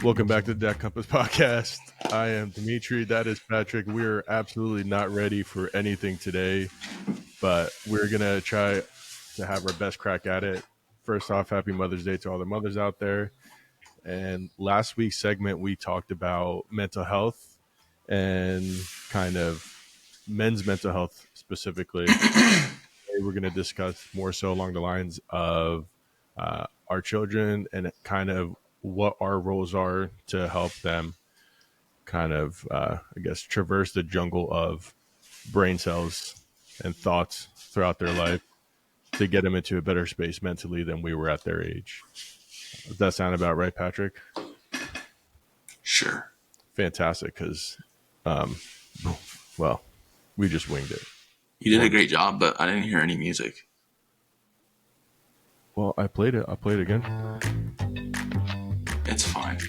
Welcome back to the Deck Compass Podcast. I am Dimitri. That is Patrick. We're absolutely not ready for anything today, but we're going to try to have our best crack at it. First off, happy Mother's Day to all the mothers out there. And last week's segment, we talked about mental health and kind of men's mental health specifically. Today we're going to discuss more so along the lines of our children and kind of what our roles are to help them kind of, traverse the jungle of brain cells and thoughts throughout their life to get them into a better space mentally than we were at their age. Does that sound about right, Patrick? Sure. Fantastic, because, we just winged it. You did a great job, but I didn't hear any music. Well, I played it. I'll play it again. It's fine.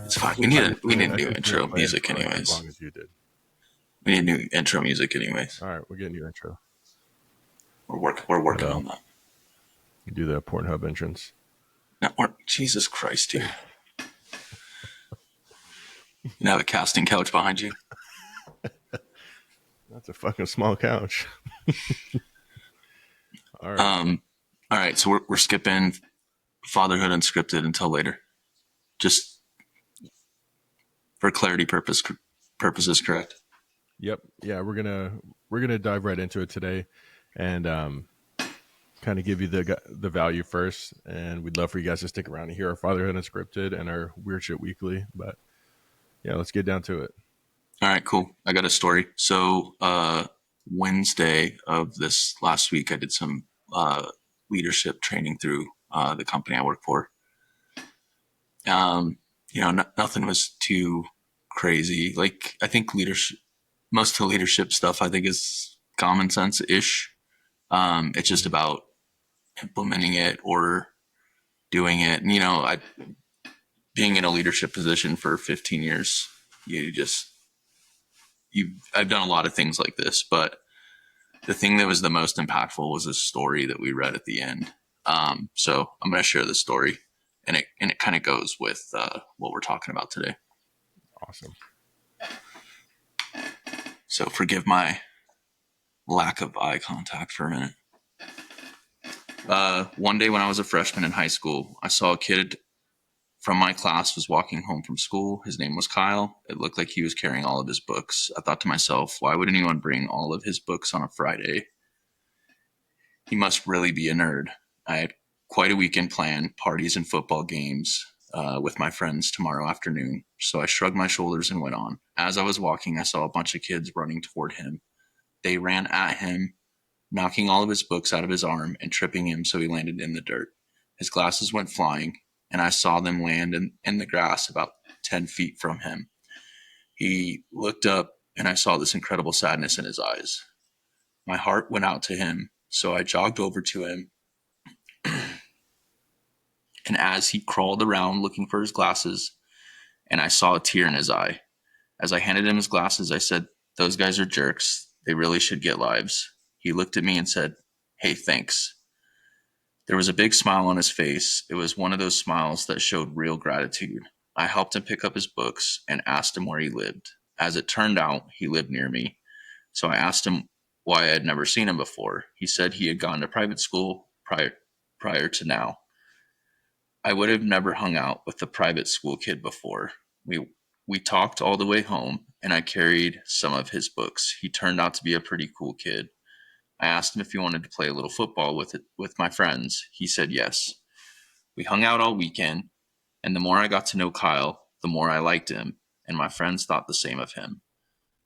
It's fine. We need new intro music anyways. As long as you did. We need new intro music anyways. All right, we're getting your intro. We're working on that. You do the Pornhub entrance. Jesus Christ, dude. You have a casting couch behind you? That's a fucking small couch. All right. All right, so we're skipping Fatherhood Unscripted until later. Just for clarity purposes, correct? Yep. Yeah, we're gonna dive right into it today, and kind of give you the value first. And we'd love for you guys to stick around and hear our Fatherhood Unscripted and our Weird Shit Weekly. But yeah, let's get down to it. All right, cool. I got a story. So Wednesday of this last week, I did some leadership training through the company I work for. Nothing was too crazy. Like, I think most of the leadership stuff, I think, is common sense-ish. It's just about implementing it or doing it. And, being in a leadership position for 15 years, I've done a lot of things like this, but the thing that was the most impactful was a story that we read at the end. So I'm going to share the story, and it kind of goes with what we're talking about today. Awesome. So forgive my lack of eye contact for a minute. One day when I was a freshman in high school, I saw a kid from my class was walking home from school. His name was Kyle. It looked like he was carrying all of his books. I thought to myself, why would anyone bring all of his books on a Friday? He must really be a nerd. I had quite a weekend planned, parties and football games with my friends tomorrow afternoon. So I shrugged my shoulders and went on. As I was walking, I saw a bunch of kids running toward him. They ran at him, knocking all of his books out of his arm and tripping him so he landed in the dirt. His glasses went flying, and I saw them land in the grass about 10 feet from him. He looked up, and I saw this incredible sadness in his eyes. My heart went out to him, so I jogged over to him. And as he crawled around looking for his glasses, and I saw a tear in his eye. As I handed him his glasses, I said, "Those guys are jerks. They really should get lives." He looked at me and said, "Hey, thanks." There was a big smile on his face. It was one of those smiles that showed real gratitude. I helped him pick up his books and asked him where he lived. As it turned out, he lived near me. So I asked him why I had never seen him before. He said he had gone to private school prior to now. I would have never hung out with the private school kid before. We talked all the way home, and I carried some of his books. He turned out to be a pretty cool kid. I asked him if he wanted to play a little football with my friends. He said yes. We hung out all weekend, and the more I got to know Kyle, the more I liked him, and my friends thought the same of him.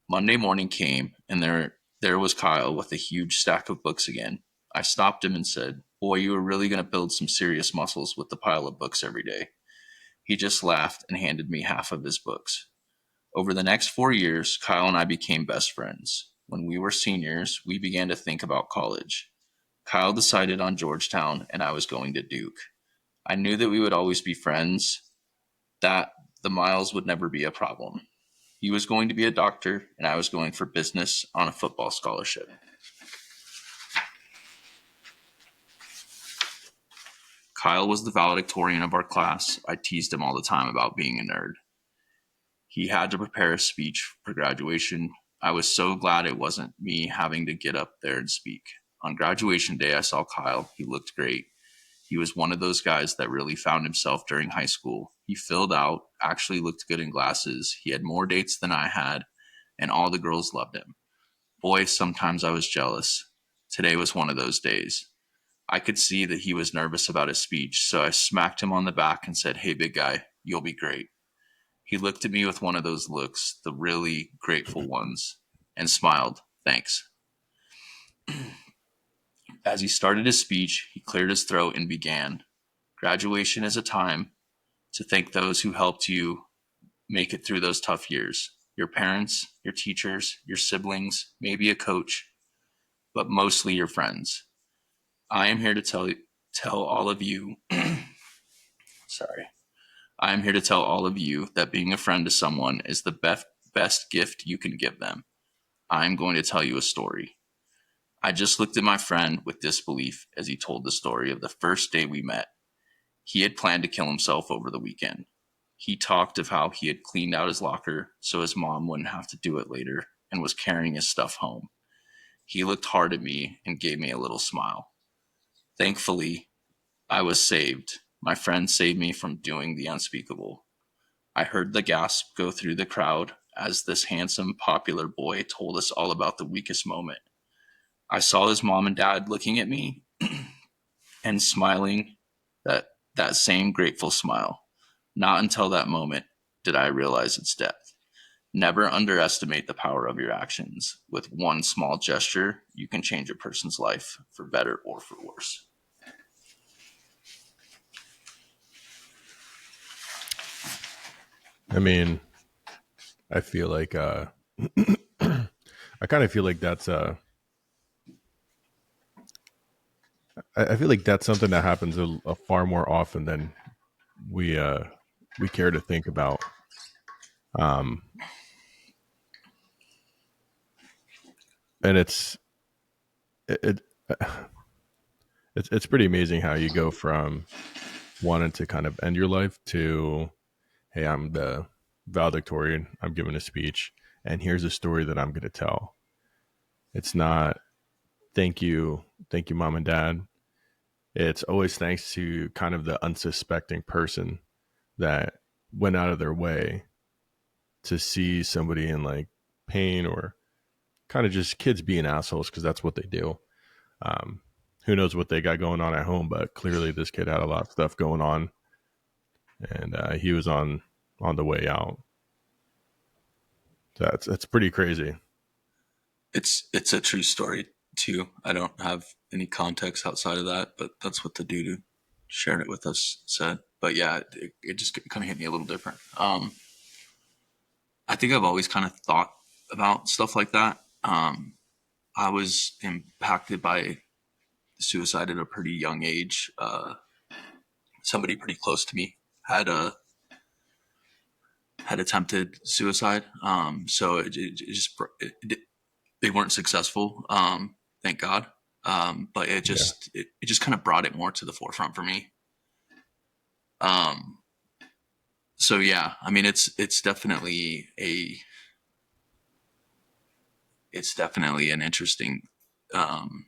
Monday morning came, and there was Kyle with a huge stack of books again. I stopped him and said, "Boy, you are really going to build some serious muscles with the pile of books every day." He just laughed and handed me half of his books. Over the next 4 years, Kyle and I became best friends. When we were seniors, we began to think about college. Kyle decided on Georgetown, and I was going to Duke. I knew that we would always be friends, that the miles would never be a problem. He was going to be a doctor, and I was going for business on a football scholarship. Kyle was the valedictorian of our class. I teased him all the time about being a nerd. He had to prepare a speech for graduation. I was so glad it wasn't me having to get up there and speak. On graduation day, I saw Kyle. He looked great. He was one of those guys that really found himself during high school. He filled out, actually looked good in glasses. He had more dates than I had, and all the girls loved him. Boy, sometimes I was jealous. Today was one of those days. I could see that he was nervous about his speech, so I smacked him on the back and said, "Hey, big guy, you'll be great." He looked at me with one of those looks, the really grateful ones, and smiled. "Thanks." As he started his speech, he cleared his throat and began. Graduation is a time to thank those who helped you make it through those tough years. Your parents, your teachers, your siblings, maybe a coach, but mostly your friends. I am here to tell all of you, sorry. I am here to tell all of you that being a friend to someone is the best gift you can give them. I am going to tell you a story. I just looked at my friend with disbelief as he told the story of the first day we met. He had planned to kill himself over the weekend. He talked of how he had cleaned out his locker so his mom wouldn't have to do it later and was carrying his stuff home. He looked hard at me and gave me a little smile. Thankfully, I was saved. My friend saved me from doing the unspeakable. I heard the gasp go through the crowd as this handsome, popular boy told us all about the weakest moment. I saw his mom and dad looking at me and smiling that same grateful smile. Not until that moment did I realize its depth. Never underestimate the power of your actions. With one small gesture, you can change a person's life for better or for worse. I mean, I feel like I kind of feel like that's I feel like that's something that happens a far more often than we care to think about. Um, and it it's pretty amazing how you go from wanting to kind of end your life to, hey, I'm the valedictorian, I'm giving a speech, and here's a story that I'm going to tell. It's not thank you, mom and dad. It's always thanks to kind of the unsuspecting person that went out of their way to see somebody in like pain, or kind of just kids being assholes, because that's what they do. Um, who knows what they got going on at home, but clearly this kid had a lot of stuff going on, and he was on the way out. That's pretty crazy. It's a true story too. I don't have any context outside of that, but that's what the dude who shared it with us said. But yeah, it just kind of hit me a little different. I think I've always kind of thought about stuff like that. I was impacted by suicide at a pretty young age. Somebody pretty close to me had attempted suicide. So they weren't successful. Thank God. But it Yeah. just kind of brought it more to the forefront for me. So yeah, I mean, it's definitely an interesting, um,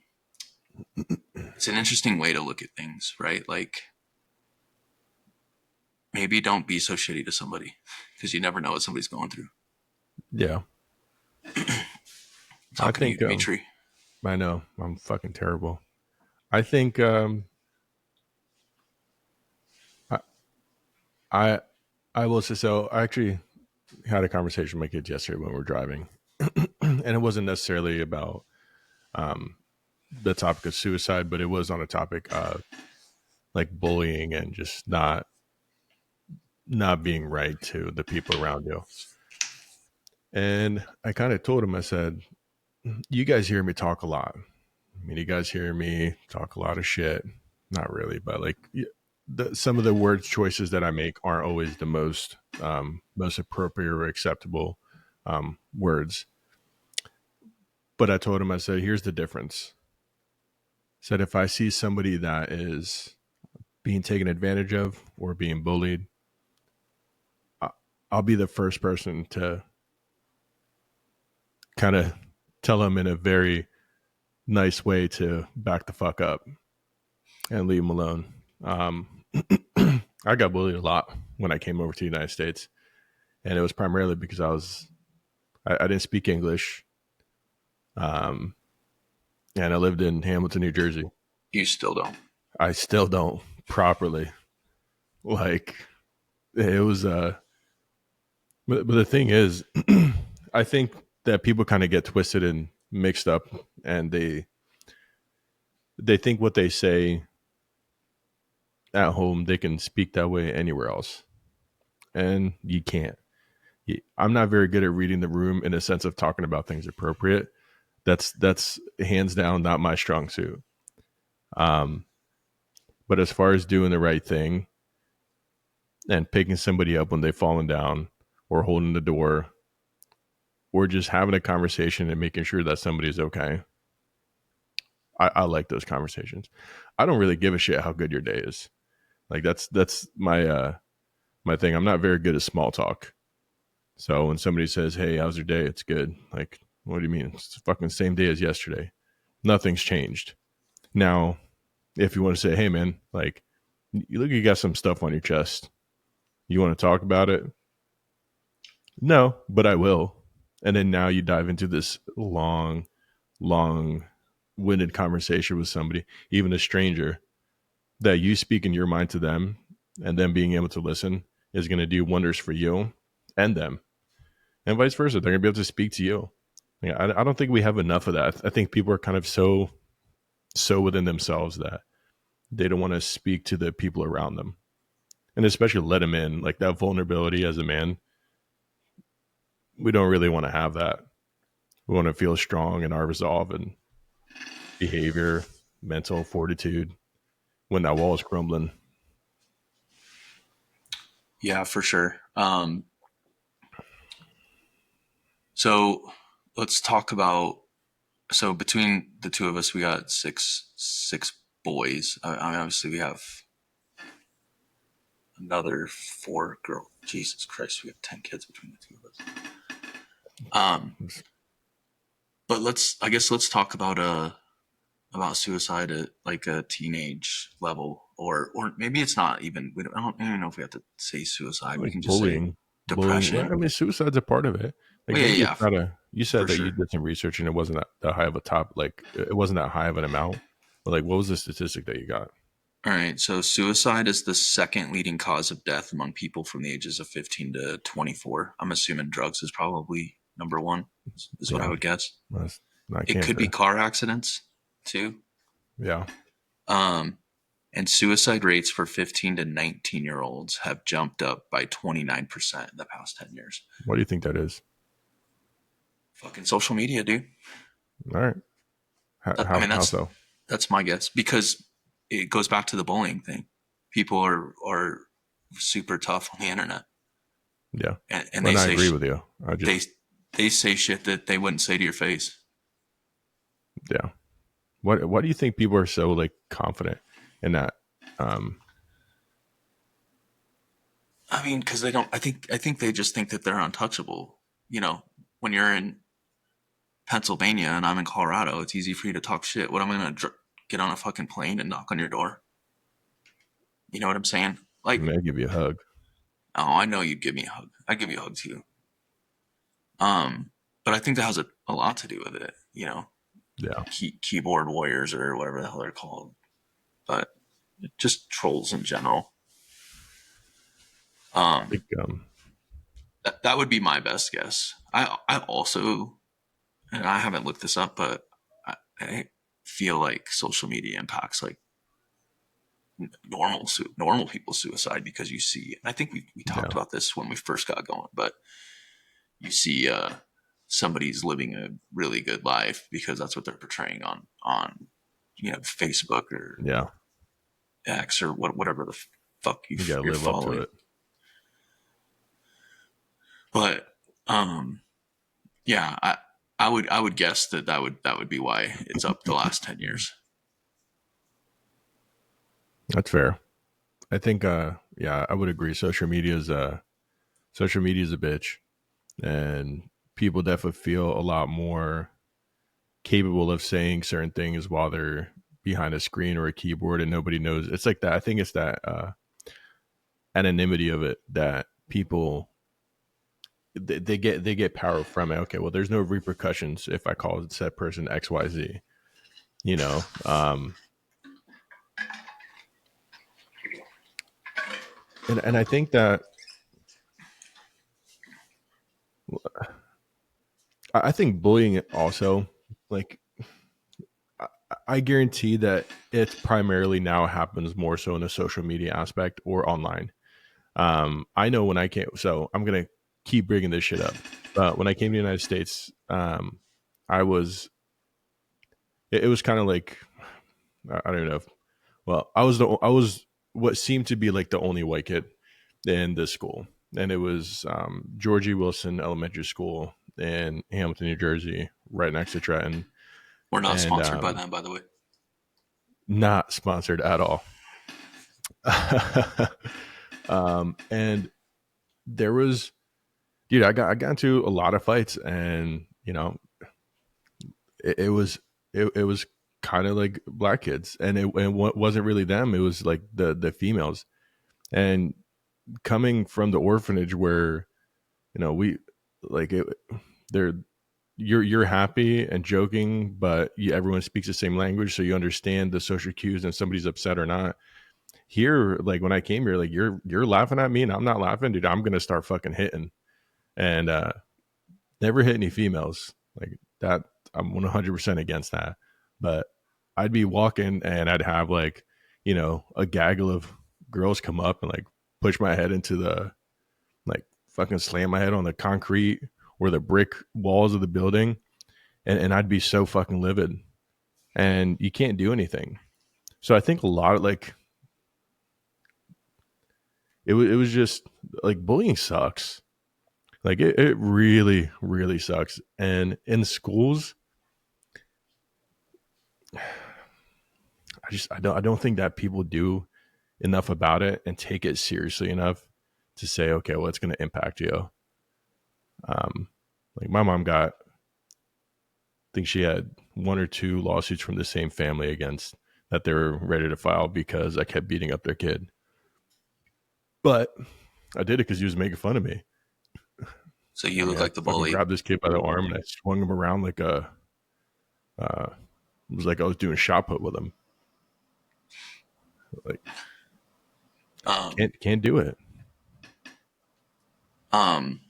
it's an interesting way to look at things, right? Like, maybe don't be so shitty to somebody because you never know what somebody's going through. Yeah. I Talking to you, think Dimitri. I know I'm fucking terrible. I think I I I will say so. I actually had a conversation with my kids yesterday when we were driving, and it wasn't necessarily about um, the topic of suicide, but it was on a topic of like bullying and just not being right to the people around you. And I kind of told him, I said, "You guys hear me talk a lot. I mean, you guys hear me talk a lot of shit. Not really, but like some of the word choices that I make aren't always the most appropriate or acceptable words." But I told him, I said, "Here's the difference." I said, if I see somebody that is being taken advantage of or being bullied, I'll be the first person to kind of tell them in a very nice way to back the fuck up and leave them alone. I got bullied a lot when I came over to the United States, and it was primarily because I didn't speak English, and I lived in Hamilton, New Jersey. You still don't. I still don't properly. Like it was but the thing is, I think that people kind of get twisted and mixed up, and they think what they say at home they can speak that way anywhere else, and you can't. I'm not very good at reading the room in a sense of talking about things appropriate. That's hands down not my strong suit. But as far as doing the right thing and picking somebody up when they've fallen down, or holding the door, or just having a conversation and making sure that somebody's okay, I like those conversations. I don't really give a shit how good your day is. Like that's my my thing. I'm not very good at small talk. So when somebody says, "Hey, how's your day?" It's good. Like, what do you mean? It's the fucking same day as yesterday. Nothing's changed. Now, if you want to say, "Hey, man, like, you look, you got some stuff on your chest. You want to talk about it?" No, but I will. And then now you dive into this long-winded conversation with somebody, even a stranger, that you speak in your mind to them, and them being able to listen is going to do wonders for you and them, and vice versa. They're going to be able to speak to you. Yeah, I don't think we have enough of that. I think people are kind of so within themselves that they don't want to speak to the people around them, and especially let them in. Like that vulnerability as a man, we don't really want to have that. We want to feel strong in our resolve and behavior, mental fortitude when that wall is crumbling. Yeah, for sure. So let's talk about. So between the two of us, we got six boys. I mean, obviously, we have another 4 girls. Jesus Christ, we have 10 kids between the two of us. But I guess let's talk about suicide at like a teenage level, or maybe it's not even. I don't even know if we have to say suicide. We Like can just say bullying. Yeah, depression. I mean, suicide's a part of it. Like Well, yeah, maybe it's yeah, not a. You said for that you sure. did some research and it wasn't that high of a top. Like it wasn't that high of an amount. But like, what was the statistic that you got? All right, so suicide is the second leading cause of death among people from the ages of 15 to 24. I'm assuming drugs is probably number one, is what I Yeah, would guess. that's not It could be cancer. car accidents too. Yeah. Um, and suicide rates for 15 to 19-year-olds have jumped up by 29% in the past 10 years. What do you think that is? Fucking social media, dude. All right. I mean, How so? that's my guess, because it goes back to the bullying thing. People are super tough on the internet, Yeah. and they And I say agree with you. I they just they say shit that they wouldn't say to your face. yeah. What do you think people are so like confident in that? Um, I mean, because they don't. I think they just think that they're untouchable. You know, when you're in Pennsylvania and I'm in Colorado, it's easy for you to talk shit. What am I gonna get on a fucking plane and knock on your door? You know what I'm saying? Like, May give you a hug. oh, I know you'd give me a hug. I'd give you a hug too. Um, but I think that has a lot to do with it. You know, Yeah. keyboard warriors or whatever the hell they're called, but just trolls in general. Like, That would be my best guess. I also, and I haven't looked this up, but I feel like social media impacts like normal people's suicide, because you see, and I think we talked yeah. about this when we first got going, but you see somebody's living a really good life because that's what they're portraying on Facebook or Yeah. X or whatever the fuck You got to you're live up to following. it. But yeah, I would guess that would be why it's up the last 10 years. That's fair. I think yeah, I would agree. Social media is a bitch, and people definitely feel a lot more capable of saying certain things while they're behind a screen or a keyboard and nobody knows. It's like that. I think it's that anonymity of it that people they get power from it. Okay, well, there's no repercussions if I call said person XYZ. You know, and I think that I think bullying also, like, I guarantee that it primarily now happens more so in a social media aspect or online. I know when I came, so I'm gonna keep bringing this shit up. When I came to the United States, I was it was kind of like I don't know. Well, I was what seemed to be like the only white kid in this school, and it was Georgie Wilson Elementary School in Hamilton, New Jersey, right next to Trenton, We're not and sponsored by them, by the way. not sponsored at all. And there was, dude, I got into a lot of fights, and it was it was kind of like black kids, and it wasn't really them. It was like the females, and coming from the orphanage where we like it, they're you're happy and joking, but everyone speaks the same language, so you understand the social cues and somebody's upset or not. Here, like when I came here, like you're laughing at me and I'm not laughing, dude, I'm gonna start fucking hitting. And never hit any females like that. I'm 100% against that. But I'd be walking and I'd have like a gaggle of girls come up and like push my head into the, like, fucking slam my head on the concrete or the brick walls of the building, and I'd be so fucking livid, and you can't do anything. So I think a lot of, like, it was just like bullying sucks. Like it really, really sucks. And in schools, I don't think that people do enough about it and take it seriously enough to say, okay, well, it's going to impact you. Um, like my mom got, I think she had one or two lawsuits from the same family against that they were ready to file because I kept beating up their kid. But I did it because he was making fun of me. So I you mean, look I like the fucking bully. grabbed this kid by the arm and I swung him around like it was like I was doing shot put with him. Like, Um, can't do it. um,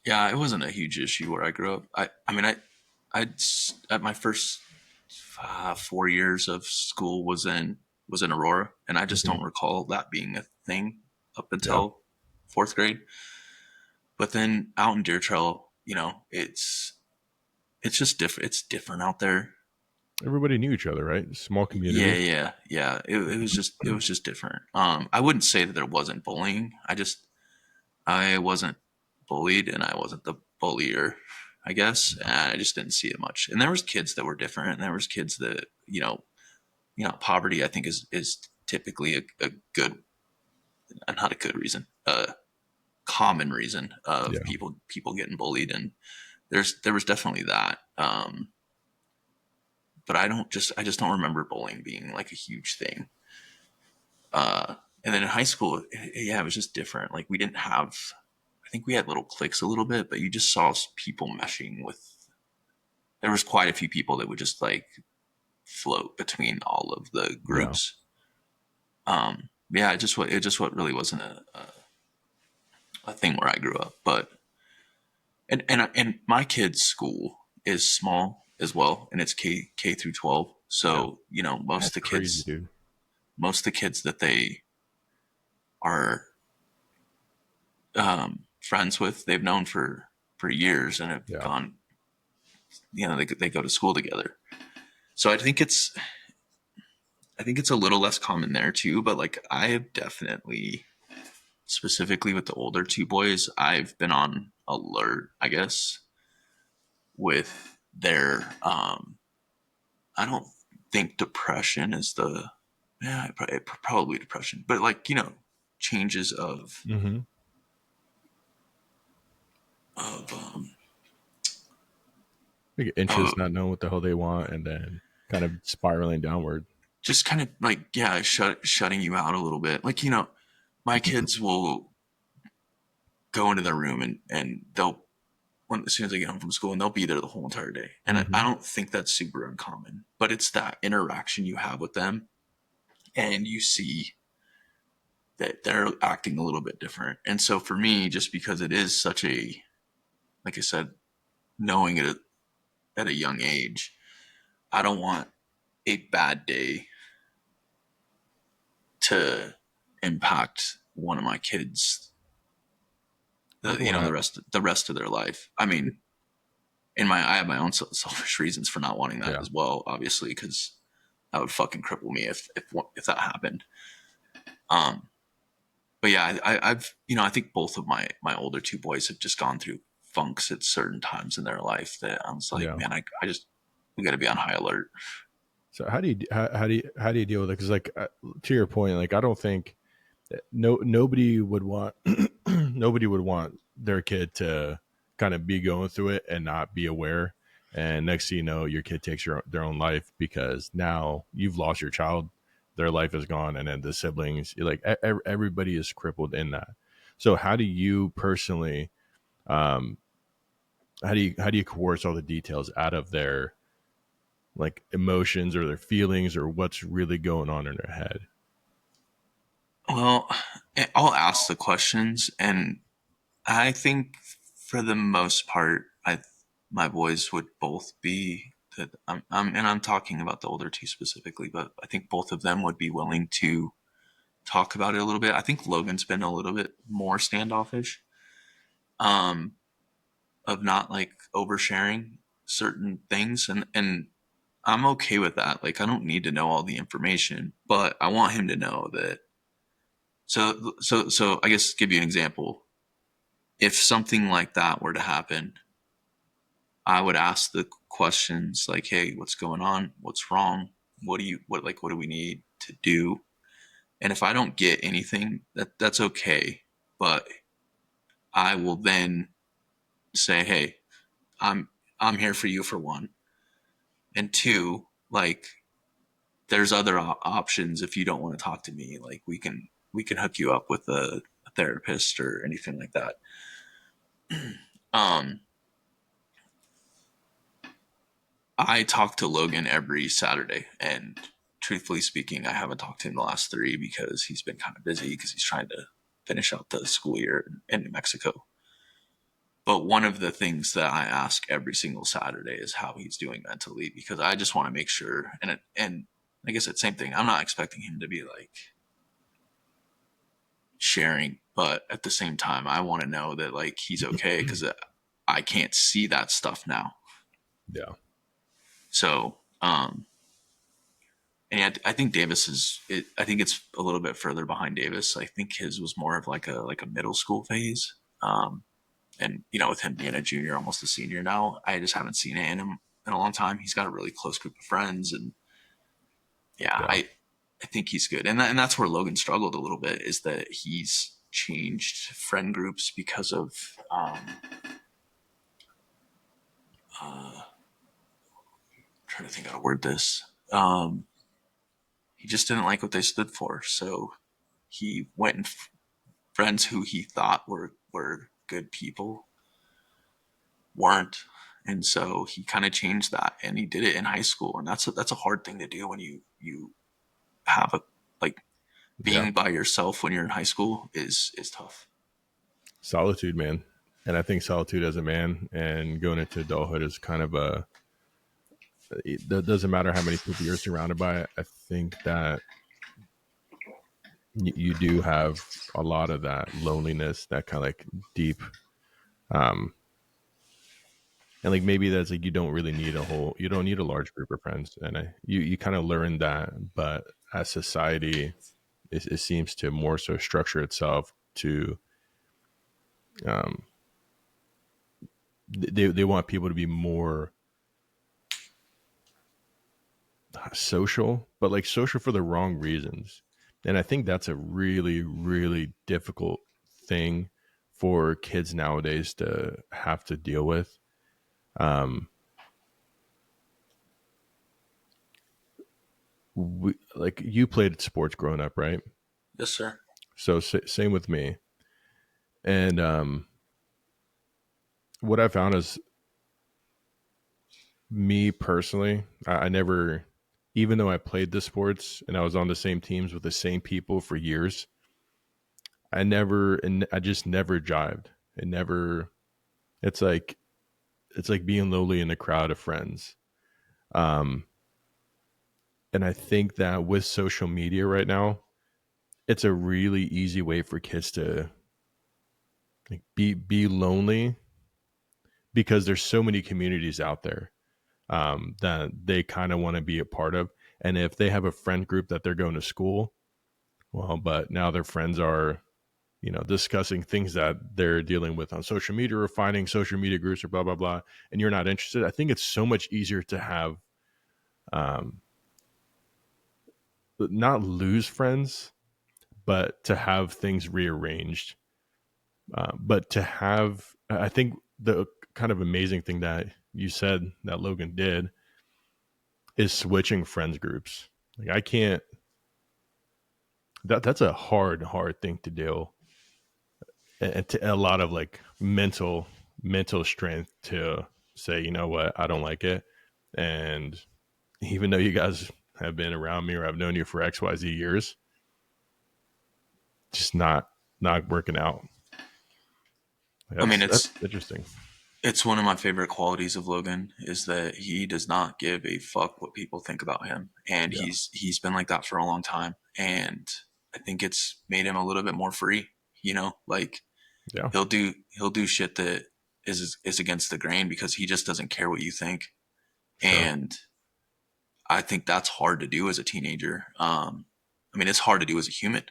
yeah, it wasn't a huge issue where I grew up. I mean, at my first 4 years of school was in Aurora, and I just Mm-hmm. don't recall that being a thing up Yeah. until fourth grade. But then out in Deer Trail, it's just different. It's different out there. Everybody knew each other, right? Small Yeah, community. yeah, yeah. It was just different. I wouldn't say that there wasn't bullying. I wasn't bullied, and I wasn't the bullier, I guess. And I just didn't see it much. And there was kids that were different, and there was kids that poverty. I think is typically a good, not a good reason, a common reason of Yeah. people getting bullied, and there was definitely that. But I just don't remember bullying being like a huge thing. And then in high school, yeah, it was just different. Like we didn't have, I think we had little cliques a little bit, but you just saw people meshing with. There was quite a few people that would just like float between all of the Yeah. groups. Yeah, it just what really wasn't a thing where I grew up. But and my kid's school is small as well, and it's K through 12. Yeah. So That's crazy, dude. most of the kids that they are friends with, they've known for years and have Yeah. gone. They go to school together. So I think it's a little less common there too. But like I have definitely, specifically with the older two boys, I've been on alert, I guess, with their. I don't think depression is the yeah, probably depression, but like, changes of Mm-hmm. of Like uh, interests, not knowing what the hell they want, and then kind of spiraling downward. just kind of like, yeah, shutting you out a little bit. Like, my kids will go into their room and they'll as soon as they get home from school, and they'll be there the whole entire day. And I Mm-hmm. don't think that's super uncommon, but it's that interaction you have with them, and you see that they're acting a little bit different. And so for me, just because it is such a, like I said, knowing it at a young age, I don't want a bad day to impact one of my kids, You don't want the rest of their life. I to. mean, I have my own selfish reasons for not wanting that Yeah. as well, obviously, because that would fucking cripple me if that happened. Um, but yeah, I've I think both of my older two boys have just gone through funks at certain times in their life that I was like, Yeah. man, I just we got to be on high alert. So how do you deal with it? Because like to your point, like I don't think nobody would want nobody would want their kid to kind of be going through it and not be aware. And next thing you know, your kid takes their own life because now you've lost your child, their life is gone, and then the siblings, like everybody is crippled in that. So how do you personally, um, how do you coerce all the details out of their like emotions or their feelings or what's really going on in their head? Well, I'll ask the questions, and I think for the most part, my boys would both be that and I'm talking about the older two specifically, but I think both of them would be willing to talk about it a little bit. I think Logan's been a little bit more standoffish, um, of not like oversharing certain things, and I'm okay with that. Like, I don't need to know all the information, but I want him to know that. So I guess give you an example. If something like that were to happen, I would ask the questions like, "Hey, what's going on? What's wrong? What do we need to do?" And if I don't get anything, that's okay. But I will then say, "Hey, I'm I'm here for you for one, and two, like there's other options if you don't want to talk to me. Like we can hook you up with a therapist or anything like that." Um, I talk to Logan every Saturday, and truthfully speaking, I haven't talked to him the last three because he's been kind of busy because he's trying to finish out the school year in New Mexico. But one of the things that I ask every single Saturday is how he's doing mentally because I just want to make sure. And I guess it's the same thing. I'm not expecting him to be like sharing, but at the same time, I want to know that like he's okay because I can't see that stuff now. Yeah. So, and I think Davis is. I think it's a little bit further behind Davis. I think his was more of like a middle school phase. And with him being a junior, almost a senior now, I just haven't seen it in him in a long time. He's got a really close group of friends, and yeah, Yeah. I think he's good. And that's where Logan struggled a little bit is that he's changed friend groups because of uh, trying to think how to word this. He just didn't like what they stood for, so he went and friends who he thought were good people weren't, and so he kind of changed that, and he did it in high school, and that's a hard thing to do when you have a like Yeah. being by yourself when you're in high school is tough. Solitude, man. And I think solitude as a man and going into adulthood is kind of it doesn't matter how many people you're surrounded by. I think that you do have a lot of that loneliness, that kind of like deep, um, and like maybe that's like you don't need a large group of friends. And you kind of learn that, but as society, it seems to more so structure itself to, um, they want people to be more social, but like social for the wrong reasons. And I think that's a really, really difficult thing for kids nowadays to have to deal with. Like you played sports growing up, right? Yes, sir. So same with me. And what I found is me personally, I never, even though I played the sports and I was on the same teams with the same people for years, I just never jived. It never, it's like, it's like being lowly in a crowd of friends. Um, and I think that with social media right now, it's a really easy way for kids to like be lonely because there's so many communities out there that they kind of want to be a part of. And if they have a friend group that they're going to school, well, but now their friends are, discussing things that they're dealing with on social media or finding social media groups or blah, blah, blah, and you're not interested. I think it's so much easier to have, um, not lose friends, but to have things rearranged. But to have, I think the kind of amazing thing that you said that Logan did is switching friends groups. Like I can't, that's a hard thing to do, and to a lot of like mental strength to say, you know what, I don't like it. And even though you guys have been around me or I've known you for XYZ years, just not working out. I mean, That's interesting. it's one of my favorite qualities of Logan is that he does not give a fuck what people think about him, and Yeah. he's been like that for a long time, and I think it's made him a little bit more free. Like Yeah. he'll do shit that is against the grain because he just doesn't care what you think, Sure. and I think that's hard to do as a teenager. I mean, it's hard to do as a human,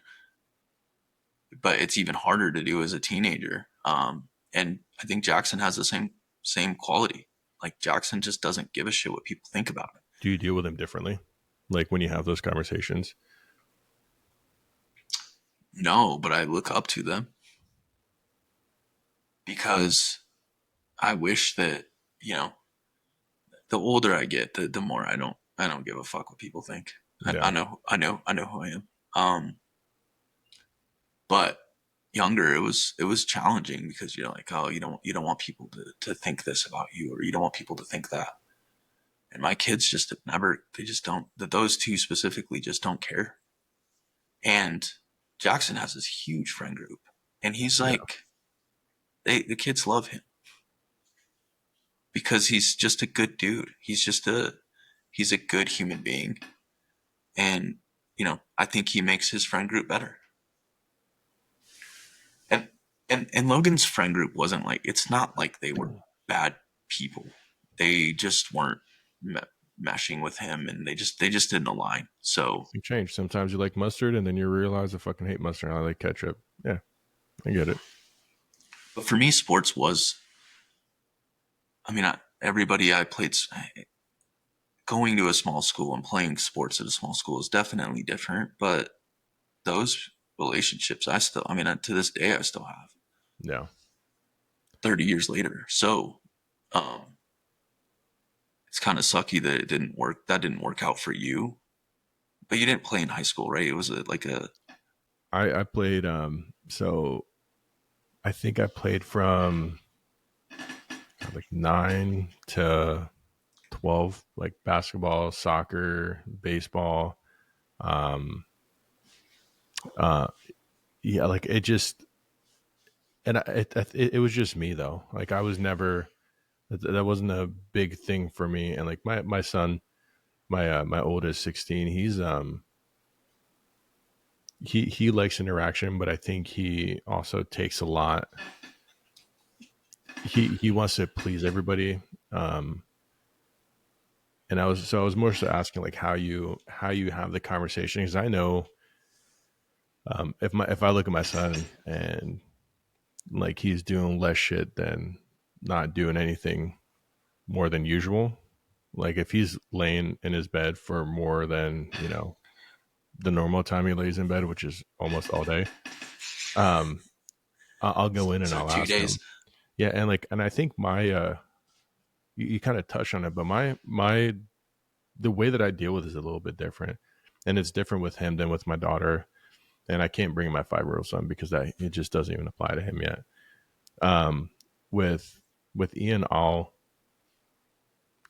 but it's even harder to do as a teenager. And I think Jackson has the same quality. Like Jackson just doesn't give a shit what people think about him. Do you deal with them differently? Like when you have those conversations? No, but I look up to them because I wish that you know the older I get, the more I don't give a fuck what people think. I, Yeah. I know I know who I am. But younger it was challenging because you're like, oh, you don't want people to think this about you, or you don't want people to think that. And my kids just have never, they just don't, that those two specifically just don't care. And Jackson has this huge friend group, and he's Yeah. like, the kids love him because he's just a good dude. He's a good human being. And, I think he makes his friend group better. And, and Logan's friend group wasn't like, it's not like they were bad people. They just weren't me- meshing with him, and they just didn't align. So, You change. Sometimes you like mustard and then you realize I fucking hate mustard and I like ketchup. Yeah. I get it. but for me, sports was, I mean, everybody I played, going to a small school and playing sports at a small school is definitely different. But those relationships, I mean, to this day, I still have Yeah. 30 years later. So, um, it's kind of sucky that it didn't work. That didn't work out for you, but you didn't play in high school, right? It was like a, I played so I think I played from like 9 to 12, like basketball, soccer, baseball. Um uh yeah, like it just, and it was just me though. Like I was never, that wasn't a big thing for me. And like my son, my oldest 16, he likes interaction, but I think he also takes a lot. He wants to please everybody. Um I was more so asking like how you have the conversation, because I know, if I look at my son and like he's doing less shit than not doing anything more than usual, Like if he's laying in his bed for more than, the normal time he lays in bed, which is almost all day, um, I'll go in and So I'll two ask days. him. Yeah, and I think my you kind of touched on it, but my the way that I deal with it is a little bit different, and it's different with him than with my daughter. And I can't bring my 5-year-old son because that it just doesn't even apply to him yet. Um, with Ian, I'll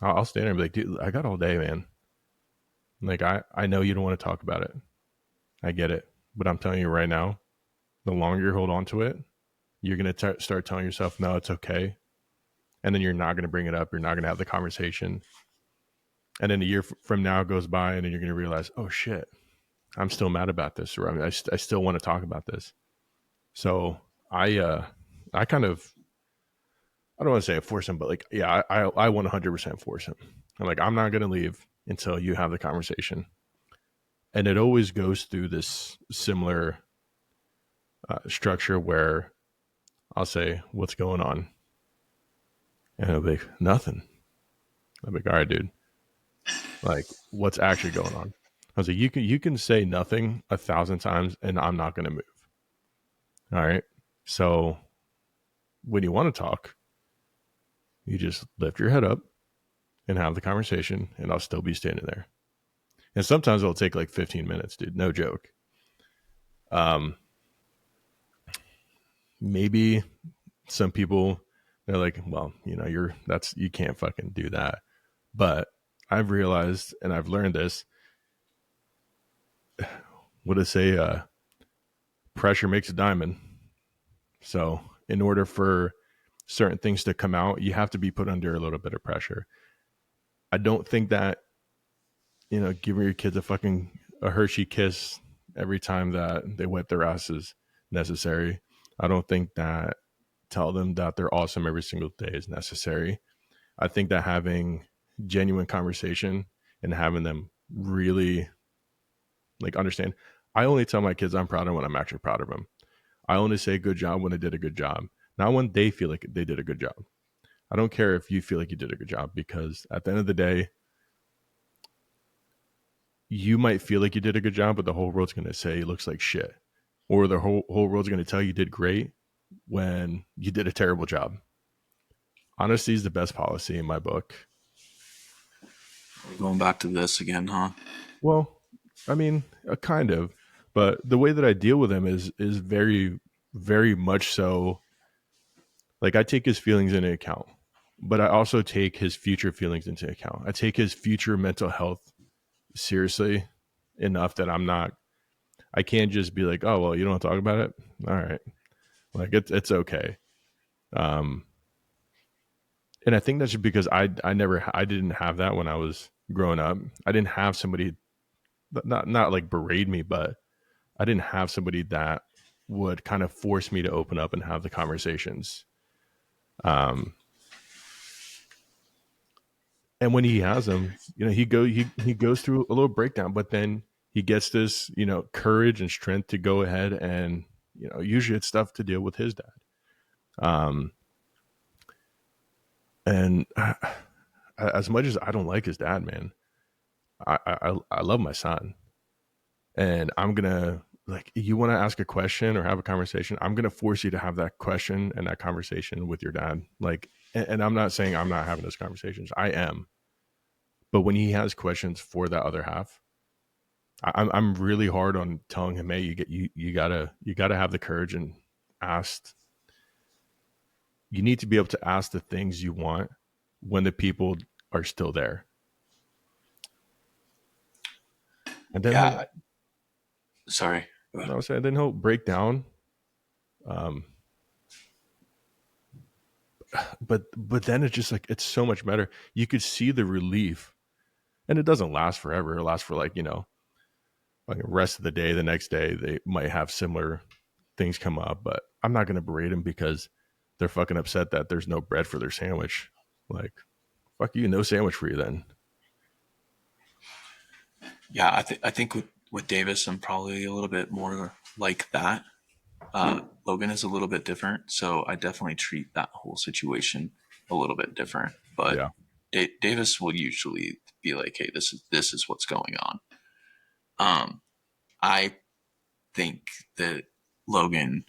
stand there and be like, dude, I got all day, man. Like I know you don't want to talk about it. I get it, but I'm telling you right now, the longer you hold on to it, you're gonna start telling yourself, no, it's okay, and then you're not gonna bring it up. You're not gonna have the conversation, and then a year from now goes by, and then you're gonna realize, oh shit, I'm still mad about this, or I still want to talk about this. So I kind of, I don't want to say I force him, but like, yeah, I 100% force him. I'm like, I'm not gonna leave until you have the conversation, and it always goes through this similar structure where I'll say, "What's going on?" And he'll be like, "Nothing." I'm like, "All right, dude. Like, what's actually going on?" I was like, "You can say nothing 1,000 times, and I'm not gonna move." All right. So when you want to talk, you just lift your head up and have the conversation, and I'll still be standing there. And sometimes it'll take like 15 minutes, dude. No joke. Um, maybe some people they're like, well, you can't fucking do that. But I've realized and I've learned this. What to say? Pressure makes a diamond. So in order for certain things to come out, you have to be put under a little bit of pressure. I don't think that giving your kids a Hershey kiss every time that they wet their ass is necessary. I don't think that tell them that they're awesome every single day is necessary. I think that having genuine conversation and having them really like understand. I only tell my kids I'm proud of them when I'm actually proud of them. I only say good job when they did a good job, not when they feel like they did a good job. I don't care if you feel like you did a good job because at the end of the day, you might feel like you did a good job, but the whole world's going to say it looks like shit, or the whole world's going to tell you did great when you did a terrible job. Honesty is the best policy in my book. We're going back to this again, huh? Well, I mean, kind of, but the way that I deal with him is very, very much so. Like I take his feelings into account, but I also take his future feelings into account. I take his future mental health seriously enough that I can't just be like, oh well, you don't want to talk about it. All right, like it's okay. Um, and I think that's just because I didn't have that when I was growing up. I didn't have somebody not like berate me, but I didn't have somebody that would kind of force me to open up and have the conversations. Um, and when he has them, he goes through a little breakdown, but then he gets this courage and strength to go ahead and usually it's stuff to deal with his dad. Um, and as much as I don't like his dad, man, I love my son, and I'm gonna like you want to ask a question or have a conversation. I'm gonna force you to have that question and that conversation with your dad. Like, and I'm not saying I'm not having those conversations. I am, but when he has questions for that other half, I'm really hard on telling him, hey, you gotta have the courage and ask. You need to be able to ask the things you want when the people are still there, and then Yeah. Sorry. no, say then he'll break down. Um, but then it's just like it's so much better. You could see the relief, and it doesn't last forever. It lasts for like the rest of the day. The next day they might have similar things come up, but I'm not going to berate them because they're fucking upset that there's no bread for their sandwich. Like, fuck you, no sandwich for you then. Yeah, I think with Davis, I'm probably a little bit more like that. Logan is a little bit different, so I definitely treat that whole situation a little bit different. But Yeah. Davis will usually be like, "Hey, this is what's going on." Um, I think that Logan,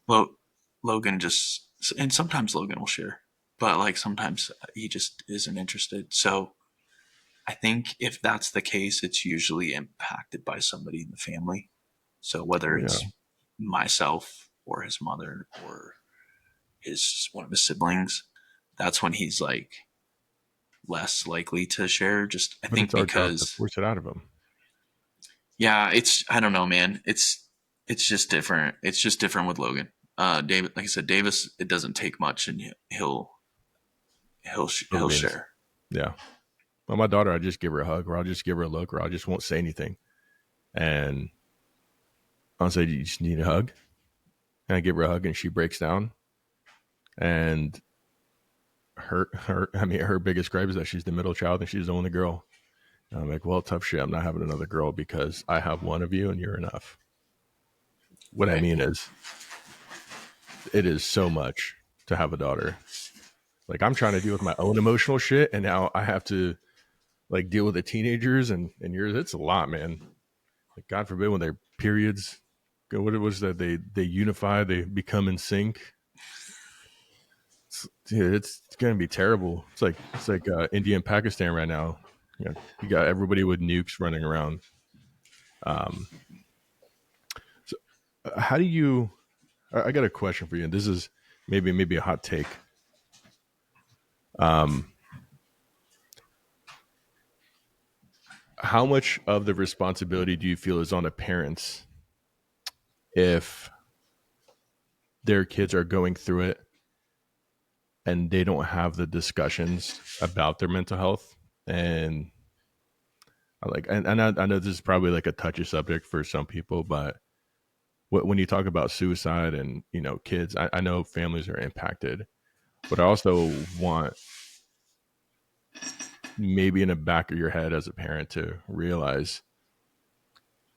Lo, Logan just, and sometimes Logan will share, but like sometimes he just isn't interested. So I think if that's the case, it's usually impacted by somebody in the family. So whether Oh yeah, it's myself or his mother or his one of his siblings, that's when he's like less likely to share. Just I but think it's our job to because force it out of them. yeah, it's I don't know, man. It's just different. It's just different with Logan. David, like I said, Davis, it doesn't take much, and Still he'll means, share. yeah. Well, my daughter, I just give her a hug, or I'll just give her a look, or I just won't say anything, and I'll say, "You just need a hug," and I give her a hug, and she breaks down, and her biggest gripe is that she's the middle child and she's the only girl. And I'm like, well, tough shit. I'm not having another girl because I have one of you and you're enough. What I Right. mean is, it is so much to have a daughter. Like I'm trying to deal with my own emotional shit, and now I have to like deal with the teenagers and yours. It's a lot, man. Like God forbid when their periods go. What it was that they unify, they become in sync. Dude, it's gonna be terrible. It's like India and Pakistan right now. You got everybody with nukes running around. Um, so how do you? I got a question for you, and this is maybe a hot take. Um, how much of the responsibility do you feel is on the parents if their kids are going through it and they don't have the discussions about their mental health? And I know this is probably like a touchy subject for some people, but when you talk about suicide and kids, I know families are impacted, but I also want maybe in the back of your head as a parent to realize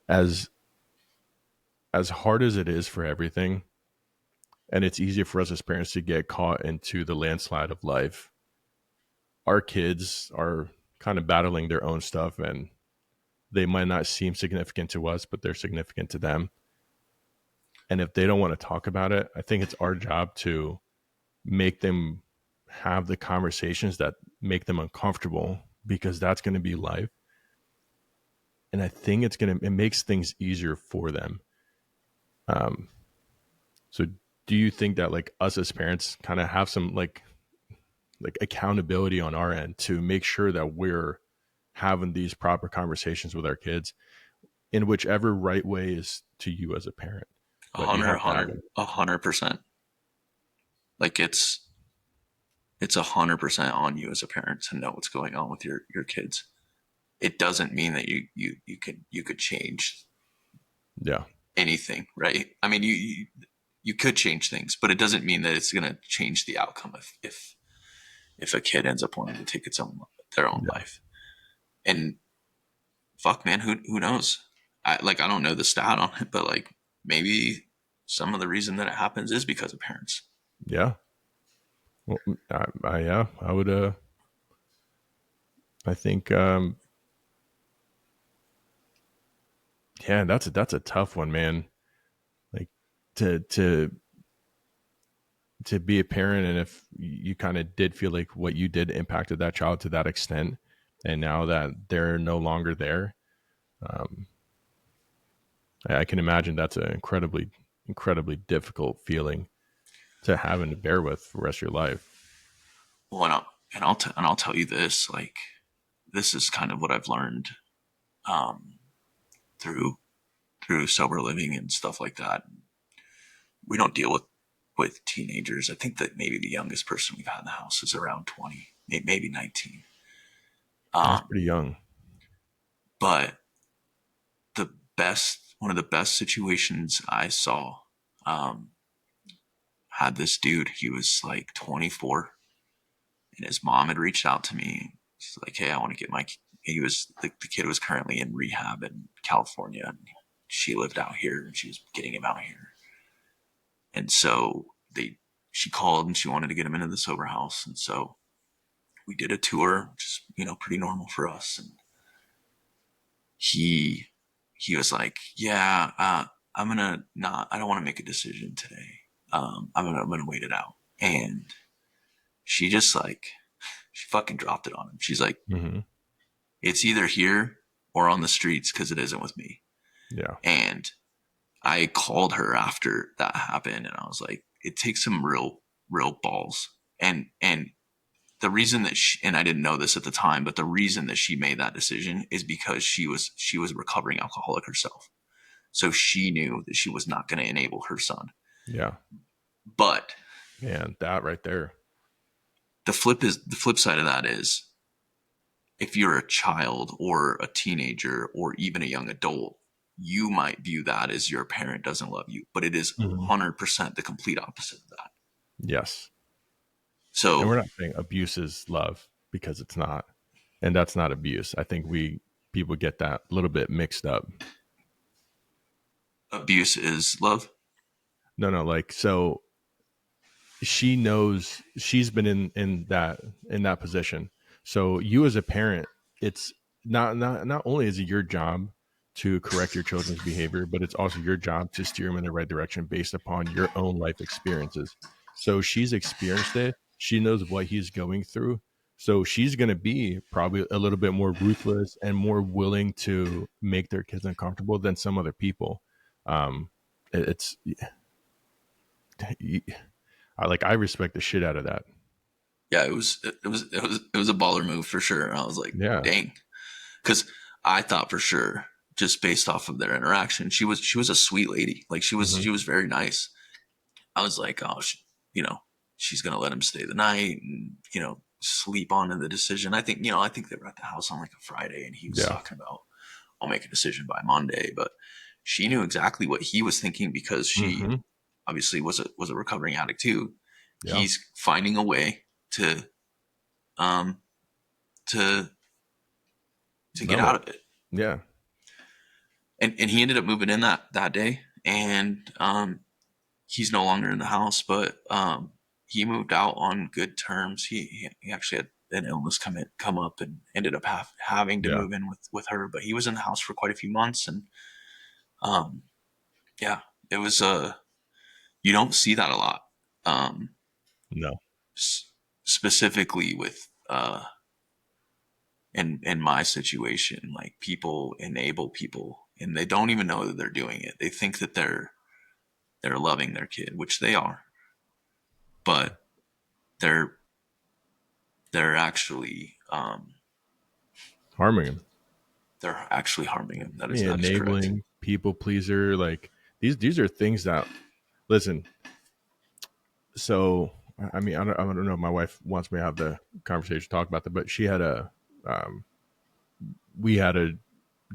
as as hard as it is for everything, and it's easier for us as parents to get caught into the landslide of life. Our kids are kind of battling their own stuff, and they might not seem significant to us, but they're significant to them. And if they don't want to talk about it, I think it's our job to make them have the conversations that make them uncomfortable, because that's going to be life. And I think it makes things easier for them. Um, so do you think that like us as parents kind of have some like accountability on our end to make sure that we're having these proper conversations with our kids in whichever right way is to you as a parent, A but you hundred, a have to have hundred, it. 100%. Like it's 100% on you as a parent to know what's going on with your kids. It doesn't mean that you could change Yeah, anything, right? I mean, you could change things, but it doesn't mean that it's going to change the outcome if a kid ends up wanting to take their own yeah, life. And fuck, man, who knows? I don't know the stat on it, but like maybe some of the reason that it happens is because of parents. yeah. Well, yeah, I would. I think. Yeah, that's a tough one, man. Like to to to be a parent, and if you kind of did feel like what you did impacted that child to that extent, and now that they're no longer there, um, I can imagine that's an incredibly difficult feeling to have and to bear with for the rest of your life. Well, and I'll tell you this, like this is kind of what I've learned um, through sober living and stuff like that. We don't deal with teenagers. I think that maybe the youngest person we've had in the house is around 20, maybe 19. That's Um, pretty young. but one of the best situations I saw um, had this dude. He was like 24, and his mom had reached out to me. She's like, "Hey, I want to get my." He was the kid was currently in rehab in California, and she lived out here, and she was getting him out here. And so she called and she wanted to get him into the sober house. And so we did a tour, which is, pretty normal for us. And he, he was like, yeah, I'm going to not, I don't want to make a decision today. I'm going to wait it out. And she just like, she fucking dropped it on him. She's like, Mm-hmm. it's either here or on the streets because it isn't with me. Yeah. And I called her after that happened and I was like, it takes some real balls. And the reason that and I didn't know this at the time, but the reason that she made that decision is because she was a recovering alcoholic herself. So she knew that she was not going to enable her son. Yeah. But Man, that right there. the flip side of that is if you're a child or a teenager or even a young adult, you might view that as your parent doesn't love you, but it is 100% the complete opposite of that. Yes. And So we're not saying abuse is love, because it's not. And that's not abuse. I think people get that a little bit mixed up. abuse is love. No, like, so she knows, she's been in that position. So you as a parent, it's not only is it your job to correct your children's behavior, but it's also your job to steer them in the right direction based upon your own life experiences. So she's experienced it. She knows what he's going through. So she's going to be probably a little bit more ruthless and more willing to make their kids uncomfortable than some other people. It's I respect the shit out of that. Yeah, it was a baller move for sure. And I was like, Yeah. dang, because I thought for sure, just based off of their interaction, she was a sweet lady. Like she was very nice. I was like, oh, she's gonna let him stay the night and sleep on in the decision. I think they were at the house on like a Friday, and he was talking about I'll make a decision by Monday, but she knew exactly what he was thinking because she obviously was a recovering addict too. Yeah. He's finding a way to um to get out of it. Yeah. And he ended up moving in that day, and he's no longer in the house, but he moved out on good terms. He actually had an illness come up and ended up having to move in with her, but he was in the house for quite a few months. And yeah, it was you don't see that a lot. No. Specifically with in my situation, like people enable people and they don't even know that they're doing it. They think that they're loving their kid, which they are, but they're actually harming him. They're actually harming him. That is enabling, correct. people pleaser. Like these are things that, listen. So I mean, I don't know. My wife wants me to have the conversation, talk about that, but she had we had a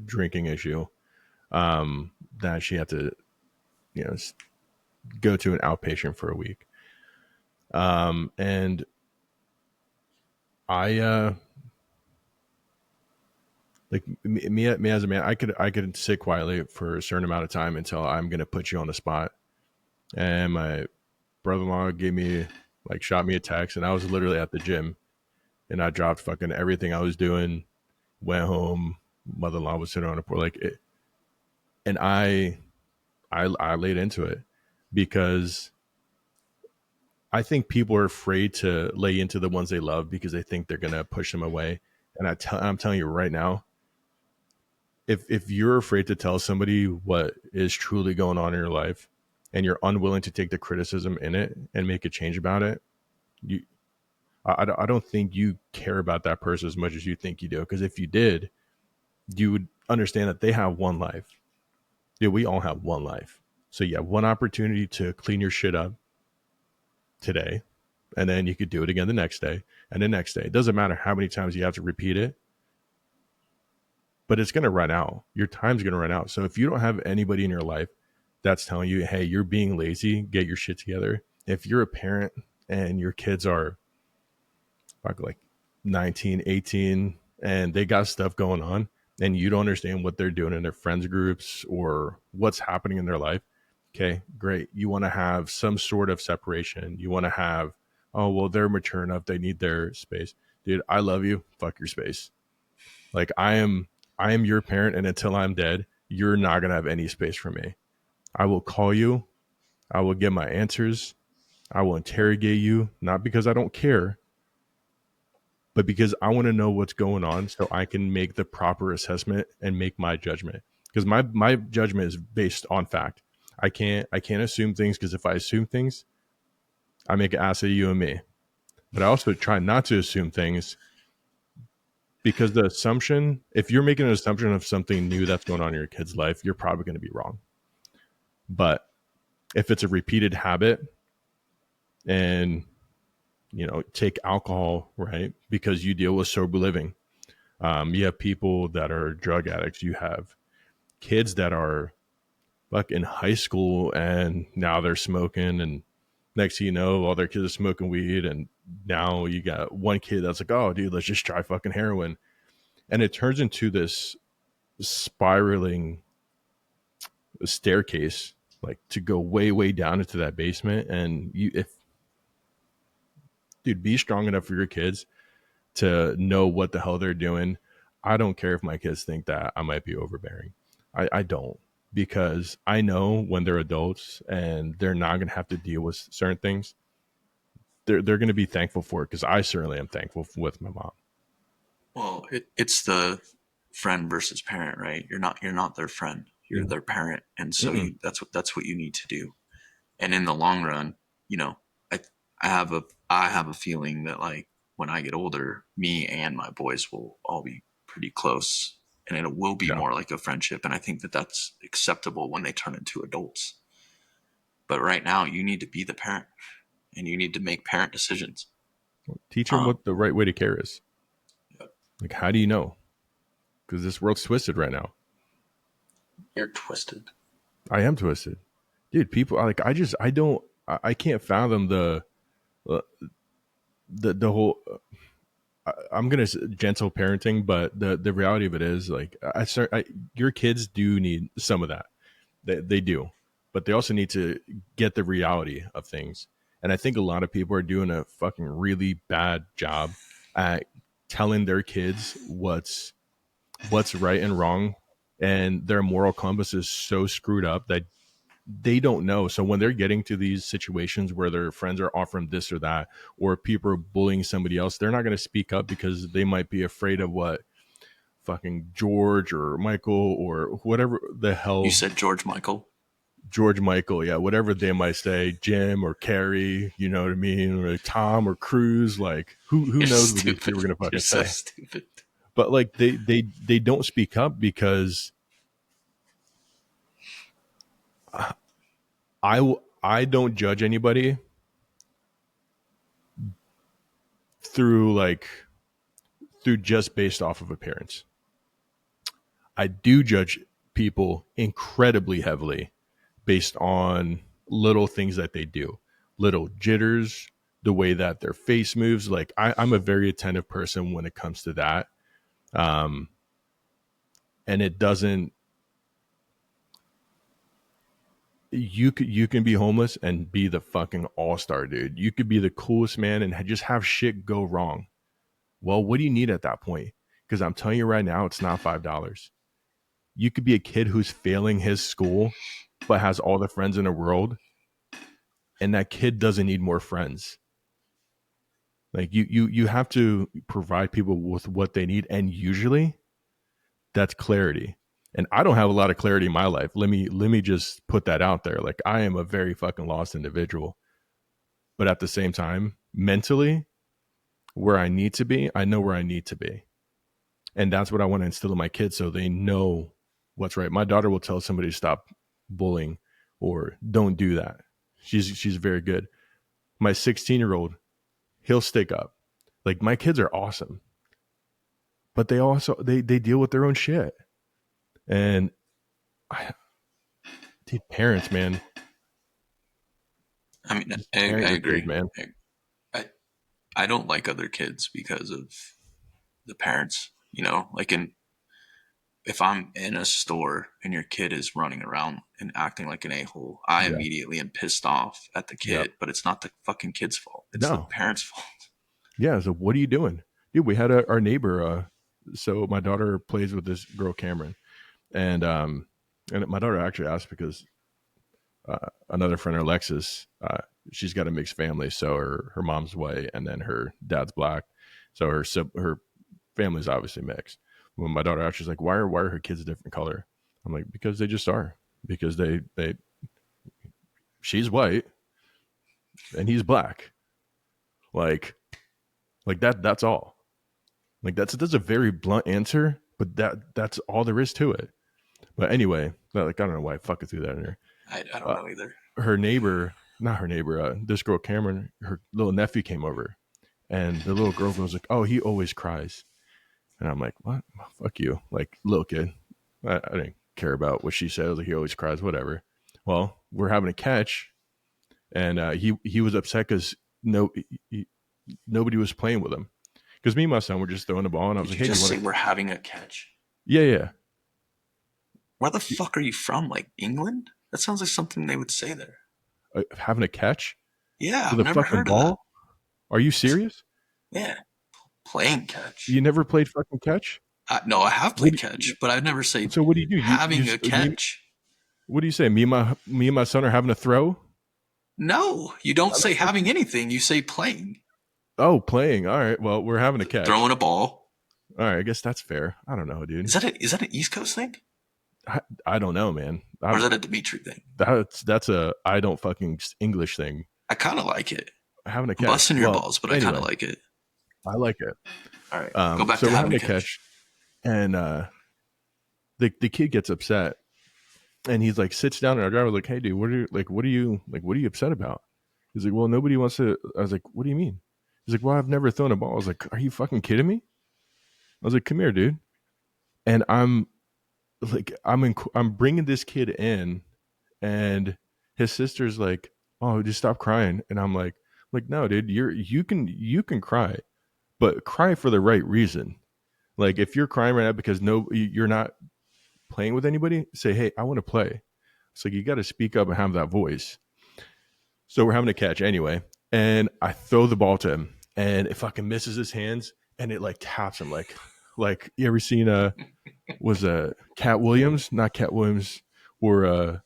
drinking issue that she had to, go to an outpatient for a week. And I like me as a man, I could sit quietly for a certain amount of time until I'm going to put you on the spot. And my brother-in-law shot me a text, and I was literally at the gym, and I dropped fucking everything I was doing, went home. Mother-in-law was sitting on the porch, and I laid into it because I think people are afraid to lay into the ones they love because they think they're gonna push them away. And I'm telling you right now, if you're afraid to tell somebody what is truly going on in your life, and you're unwilling to take the criticism in it and make a change about it, I don't think you care about that person as much as you think you do. Because if you did, you would understand that they have one life. Yeah, we all have one life. So you have one opportunity to clean your shit up today, and then you could do it again the next day and the next day. It doesn't matter how many times you have to repeat it, but it's going to run out. Your time's going to run out. So if you don't have anybody in your life that's telling you, hey, you're being lazy, get your shit together. If you're a parent and your kids are like 19, 18, and they got stuff going on, and you don't understand what they're doing in their friends groups or what's happening in their life, Okay, great. You want to have some sort of separation. You want to have, oh, well, they're mature enough. They need their space. Dude, I love you. Fuck your space. Like I am your parent, and until I'm dead, you're not gonna have any space for me. I will call you. I will get my answers. I will interrogate you, not because I don't care, but because I want to know what's going on so I can make the proper assessment and make my judgment. Because my judgment is based on fact. I can't assume things, because if I assume things, I make an ass of you and me. But I also try not to assume things, because the assumption, if you're making an assumption of something new that's going on in your kid's life, you're probably going to be wrong. But if it's a repeated habit, and take alcohol, right? Because you deal with sober living. You have people that are drug addicts. You have kids that are like in high school and now they're smoking, and next thing you know, all their kids are smoking weed, and now you got one kid that's like, oh dude, let's just try fucking heroin. And it turns into this spiraling staircase, like to go way, way down into that basement. And if dude, be strong enough for your kids to know what the hell they're doing. I don't care if my kids think that I might be overbearing. I don't, because I know when they're adults and they're not going to have to deal with certain things, they're going to be thankful for it, because I certainly am thankful with my mom. Well, it's the friend versus parent, right? You're not their friend. You're their parent, and so Mm-mm. that's what you need to do. And in the long run, you know, I I have a feeling that like when I get older, me and my boys will all be pretty close, and it will be Yeah. more like a friendship. And I think that that's acceptable when they turn into adults. But right now, you need to be the parent, and you need to make parent decisions. Teach them Um, what the right way to care is. yep, Like, how do you know? Because this world's twisted right now. you're twisted. I am twisted, dude. People are like, I don't, I can't fathom uh, the whole. I'm gonna say gentle parenting, but the reality of it is, like, your kids do need some of that. They do, but they also need to get the reality of things. And I think a lot of people are doing a fucking really bad job at telling their kids what's right and wrong, and their moral compass is so screwed up that they don't know. So when they're getting to these situations where their friends are offering this or that, or people are bullying somebody else, they're not going to speak up, because they might be afraid of what fucking George or Michael or whatever the You hell. said George Michael. George Michael, yeah, whatever they might say, Jim or Carrie, you know what I mean, or Tom or Cruz, like who You're knows what these people stupid. are gonna You're fucking so say. stupid. But like they don't speak up, because I don't judge anybody through like through just based off of appearance. I do judge people incredibly heavily based on little things that they do, little jitters, the way that their face moves. Like I'm a very attentive person when it comes to that. Um, and it doesn't, you can be homeless and be the fucking all-star, dude. You could be the coolest man and just have shit go wrong. Well, what do you need at that point? Because I'm telling you right now, it's not $5. You could be a kid who's failing his school but has all the friends in the world, and that kid doesn't need more friends. Like you have to provide people with what they need, and usually that's clarity. And I don't have a lot of clarity in my life. Let me just put that out there. Like, I am a very fucking lost individual, but at the same time, mentally, where I need to be, I know where I need to be. And that's what I want to instill in my kids, so they know what's right. My daughter will tell somebody to stop bullying or don't do that. She's very good. My 16-year-old, he'll stick up. Like, my kids are awesome, but they also they deal with their own shit. And I, dude, parents, man, I mean, just I parent your kids, agree. man. I I don't like other kids because of the parents. Like in if I'm in a store and your kid is running around and acting like an a-hole, I Yeah. immediately am pissed off at the Yep. kid, but it's not the fucking kid's fault. It's the No. parent's fault. Yeah. So what are you doing? Dude, we had our neighbor. So my daughter plays with this girl, Cameron. And my daughter actually asked because another friend, Alexis, she's got a mixed family. So her mom's white and then her dad's black. So her family's obviously mixed. When my daughter asked, she's like, why are her kids a different color? I'm like, because they just are. Because she's white and he's black. Like that's all. Like that's a very blunt answer, but that's all there is to it. But anyway, like I don't know why I fucking threw that in there. I don't know either. Her neighbor, not her neighbor, this girl Cameron, her little nephew came over, and the little girl goes like, "Oh, he always cries," and I'm like, "What? Fuck you!" Like little kid, I didn't care about what she said. I was like, "He always cries, whatever." Well, we're having a catch, and he was upset because nobody was playing with him. Because me and my son were just throwing the ball, and I was Did like, you "Hey, just say we're having a catch? Yeah. Where the fuck are you from? Like England? That sounds like something they would say there. Having a catch Yeah, with I've a never fucking heard of that. ball? Are you serious? Yeah, playing catch. You never played fucking catch? No, I have played catch, but I'd never say So what do you do? having a catch. What do you say? Me and my son are having a throw. No, you don't say having anything. You say playing. Oh, playing. All right. Well, we're having a catch. Throwing a ball. All right. I guess that's fair. I don't know, dude. Is that an East Coast thing? I don't know, man. Or is that a Dimitri thing? That's a I don't fucking English thing. I kind of like it. Having a catch. Busting your balls, but anyway. I kind of like it. I like it. All right. Go back so to we're having a catch. And the kid gets upset. And he's like, sits down, and our driver's like, "Hey, dude, what are you upset about?" He's like, "Well, nobody wants to." I was like, "What do you mean?" He's like, "Well, I've never thrown a ball." I was like, "Are you fucking kidding me?" I was like, "Come here, dude." And I'm bringing this kid in, and his sister's like, "Oh, just stop crying." And I'm like, "No, dude, you can cry, but cry for the right reason. Like if you're crying right now because you're not playing with anybody, say, hey, I want to play." So you got to speak up and have that voice. So we're having a catch anyway, and I throw the ball to him, and it fucking misses his hands, and it like taps him like you ever seen Cat Williams, not Cat Williams, or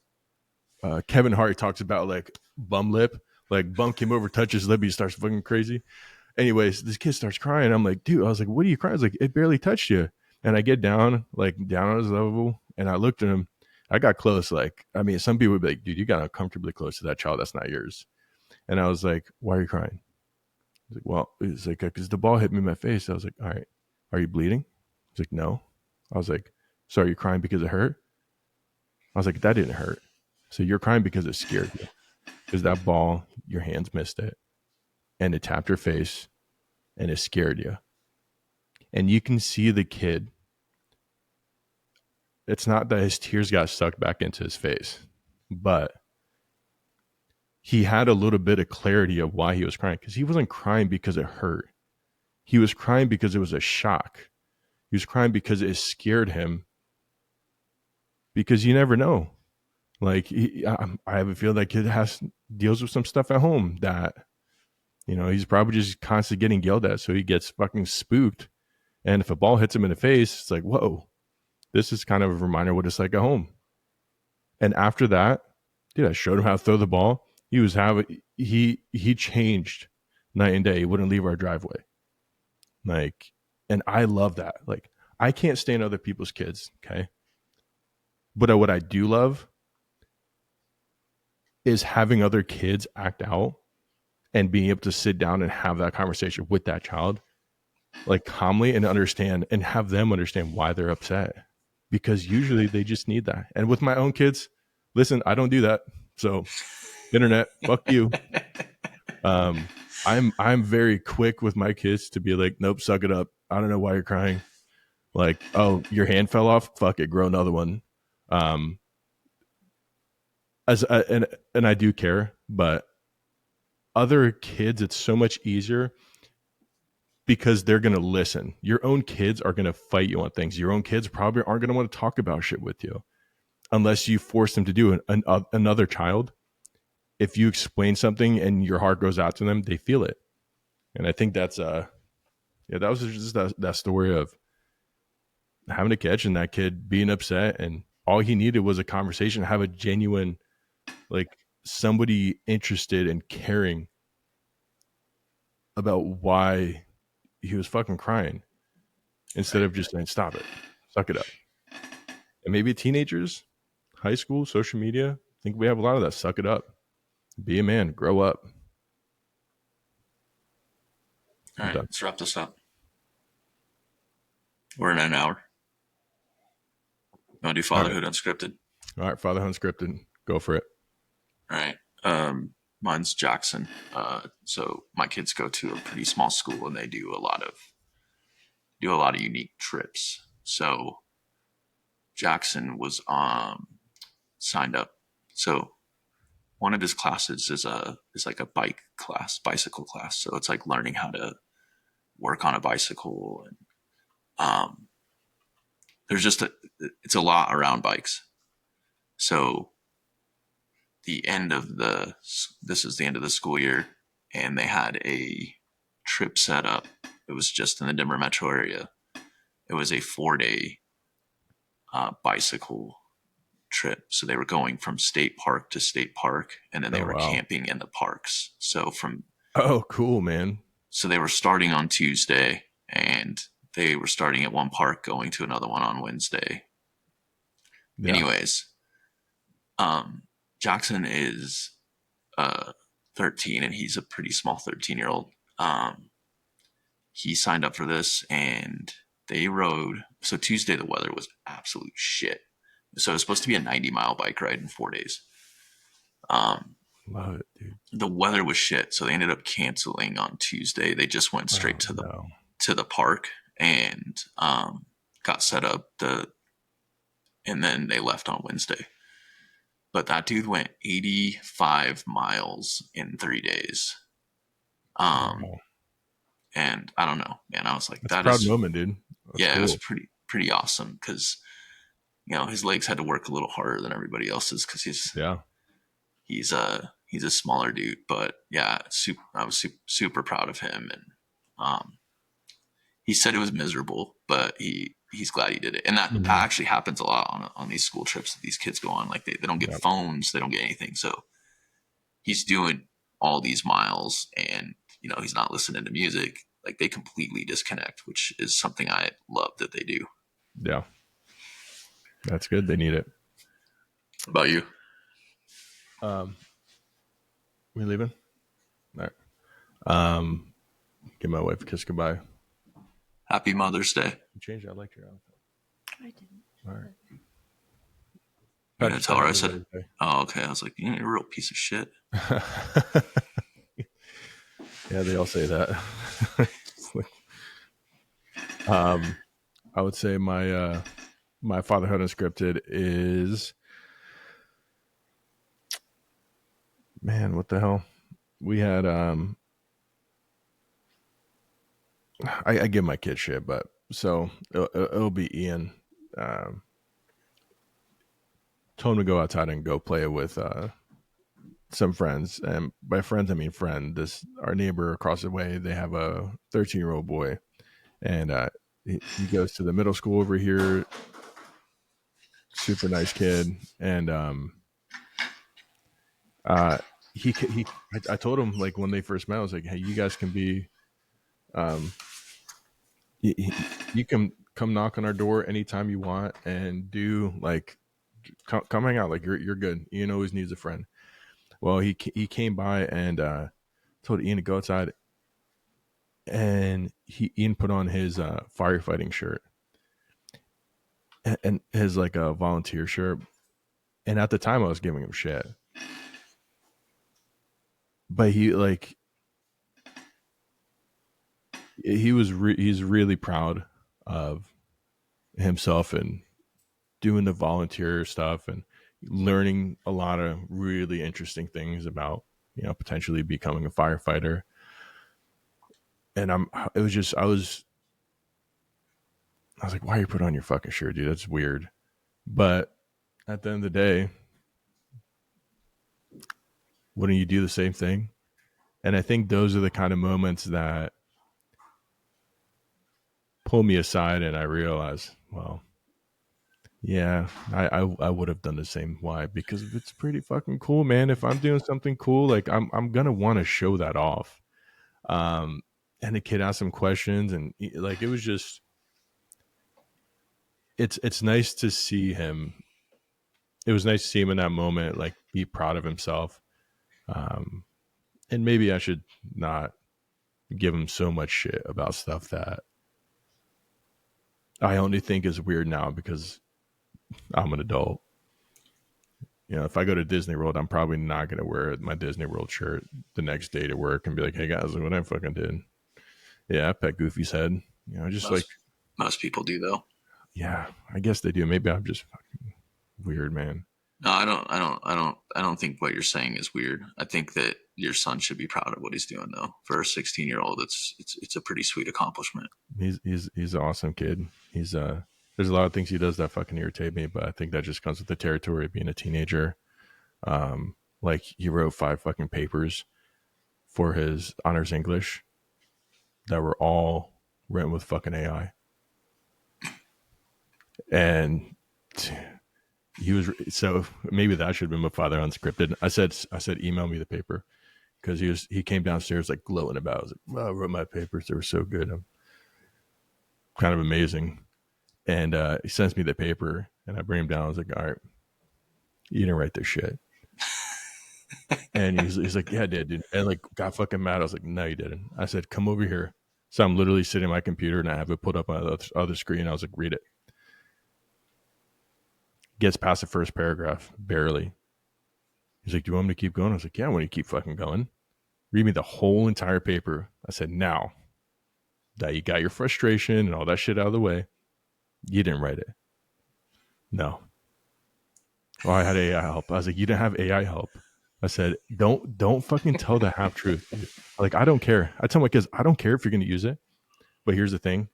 Kevin Hart talks about like bum lip, like bum came over, touches his lip, he starts fucking crazy. Anyways, this kid starts crying. I'm like, dude, I was like, what are you crying? I was like, it barely touched you. And I get down on his level, and I looked at him. I got close. Like, I mean, some people would be like, dude, you got uncomfortably close to that child. That's not yours. And I was like, why are you crying? He's like, well, it's like, because the ball hit me in my face. I was like, all right, are you bleeding? He's like, no. I was like, so are you crying because it hurt? I was like, that didn't hurt. So you're crying because it scared you. Because that ball, your hands missed it. And it tapped your face. And it scared you. And you can see the kid. It's not that his tears got sucked back into his face, but he had a little bit of clarity of why he was crying, because he wasn't crying because it hurt. He was crying because it was a shock. He was crying because it scared him, because you never know. Like I have a feeling that kid deals with some stuff at home that, he's probably just constantly getting yelled at. So he gets fucking spooked. And if a ball hits him in the face, it's like, whoa, this is kind of a reminder of what it's like at home. And after that, dude, I showed him how to throw the ball. He changed night and day. He wouldn't leave our driveway. Like, and I love that. Like, I can't stand other people's kids. Okay. But what I do love is having other kids act out and being able to sit down and have that conversation with that child, like calmly, and understand and have them understand why they're upset, because usually they just need that. And with my own kids, listen, I don't do that. So internet, fuck you. I'm very quick with my kids to be like, nope, suck it up. I don't know why you're crying. Like, oh, your hand fell off. Fuck it, grow another one. And I do care, but other kids, it's so much easier because they're going to listen. Your own kids are going to fight you on things. Your own kids probably aren't going to want to talk about shit with you unless you force them to do another child. If you explain something and your heart goes out to them, they feel it. And I think that's that was just that story of having a catch and that kid being upset, and all he needed was a conversation, have a genuine, like, somebody interested and caring about why he was fucking crying, instead of just saying, stop it, suck it up. And maybe teenagers, high school, social media, I think we have a lot of that. Suck it up, be a man, grow up. All right, let's wrap this up. We're in an hour. You want to do Fatherhood Unscripted? All right, Fatherhood Unscripted. Go for it. All right. Mine's Jackson. So my kids go to a pretty small school, and they do a lot of unique trips. So Jackson was signed up. So one of his classes is like a bicycle class. So it's like learning how to work on a bicycle, and there's just it's a lot around bikes. So this is the end of the school year, and they had a trip set up. It was just in the Denver metro area. It was a 4-day bicycle trip. So they were going from state park to state park, and then they were camping in the parks. So cool, man. So they were starting on Tuesday, and they were starting at one park, going to another one on Wednesday. Yeah. Anyways, Jackson is 13, and he's a pretty small 13-year-old. He signed up for this, and they rode. So Tuesday, the weather was absolute shit. So it was supposed to be a 90-mile bike ride in 4 days. Love it, dude. The weather was shit, so they ended up canceling on Tuesday. They just went straight to the park and got set up, and then they left on Wednesday. But that dude went 85 miles in 3 days. And I don't know, man. I was like, that's a proud moment, dude. That's cool. It was pretty awesome, because his legs had to work a little harder than everybody else's, because he's a smaller dude. But yeah, I was super proud of him, and he said it was miserable, but he's glad he did it. And that actually happens a lot on these school trips that these kids go on. Like they don't get phones, they don't get anything. So he's doing all these miles, and he's not listening to music. Like they completely disconnect, which is something I love that they do. Yeah, that's good. They need it. What about you? We leaving? All right. Give my wife a kiss goodbye. Happy Mother's Day. You changed. I liked your outfit. I didn't. All right. You're gonna tell her I said, oh, okay. I was like, you're a real piece of shit. Yeah, they all say that. I would say my Fatherhood Unscripted is, man, what the hell? We had I give my kid shit, but so it'll be Ian. Told him to go outside and go play with some friends, and by friends I mean friend. Our neighbor across the way, they have a 13-year-old boy, and he goes to the middle school over here. Super nice kid, and I told him, like, when they first met, I was like, hey, you guys can be, you can come knock on our door anytime you want, and do like come hang out. Like you're good. Ian always needs a friend. Well, he came by and told Ian to go outside, and Ian put on his firefighting shirt and his like a volunteer shirt. And at the time, I was giving him shit, but he's really proud of himself and doing the volunteer stuff and learning a lot of really interesting things about, potentially becoming a firefighter. and it was just, I was like, why are you put on your fucking shirt, dude? That's weird. But at the end of the day, wouldn't you do the same thing? And I think those are the kind of moments that pull me aside and I realize, well, yeah, I would have done the same. Why? Because it's pretty fucking cool, man. If I'm doing something cool, like I'm gonna want to show that off. Um, and the kid asked some questions, and like it was just, it's nice to see him. It was nice to see him in that moment, like be proud of himself. Um, and maybe I should not give him so much shit about stuff that I only think is weird now because I'm an adult. You know, if I go to Disney World, I'm probably not going to wear my Disney World shirt the next day to work and be like, hey guys, look what I fucking did. Yeah, I pet Goofy's head. You know, just most people do though. Yeah, I guess they do. Maybe I'm just fucking weird, man. No, I don't think what you're saying is weird. I think that your son should be proud of what he's doing though. For a 16-year-old, it's a pretty sweet accomplishment. He's an awesome kid. He's there's a lot of things he does that fucking irritate me, but I think that just comes with the territory of being a teenager. Like he wrote 5 fucking papers for his honors English that were all written with fucking AI. And he was, so maybe that should have been my father unscripted. I said, email me the paper, because he came downstairs like gloating about it. I was like, well, I wrote my papers. They were so good. I'm kind of amazing. And he sends me the paper and I bring him down. I was like, all right, you didn't write this shit. And he's like, yeah, I did, dude. And like got fucking mad. I was like, no, you didn't. I said, come over here. So I'm literally sitting at my computer and I have it put up on the other screen. I was like, read it. Gets past the first paragraph, barely. He's like, do you want me to keep going? I was like, yeah, I want you to keep fucking going. Read me the whole entire paper. I said, now that you got your frustration and all that shit out of the way, you didn't write it. No. Oh, I had AI help. I was like, you didn't have AI help. I said, don't fucking tell the half truth. Like, I don't care. I tell my kids, I don't care if you're going to use it. But here's the thing.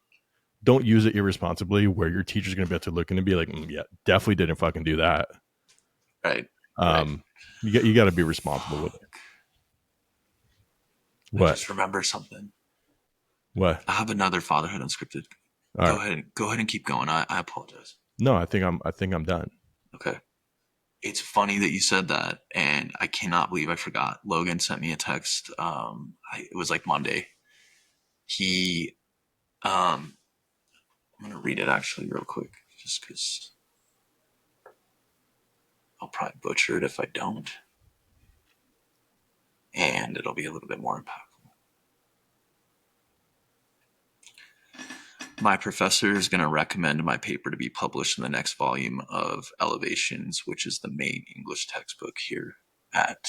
Don't use it irresponsibly where your teacher's going to be able to look in and be like, yeah, definitely didn't fucking do that. Right. You got to be responsible with it. What? I just remember something. What? I have another Fatherhood Unscripted. Go ahead and keep going. I apologize. No, I think I'm done. Okay. It's funny that you said that, and I cannot believe I forgot. Logan sent me a text. It was like Monday. I'm gonna read it actually real quick, just because I'll probably butcher it if I don't, and it'll be a little bit more impactful. My professor is going to recommend my paper to be published in the next volume of Elevations, which is the main English textbook here at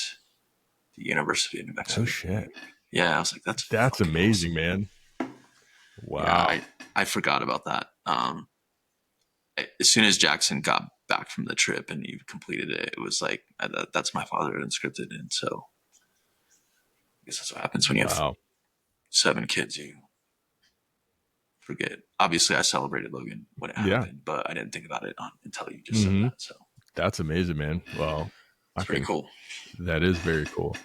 the University of New Mexico. Oh shit! Yeah, I was like, that's amazing, awesome, man. Wow. Yeah, I forgot about that. As soon as Jackson got back from the trip and he completed it, it was like, that's my Fatherhood Unscripted. And so I guess that's what happens when you have 7 kids. You forget. Obviously, I celebrated Logan when it happened, but I didn't think about it until you just said that. So that's amazing, man. Well, it's pretty cool. That is very cool.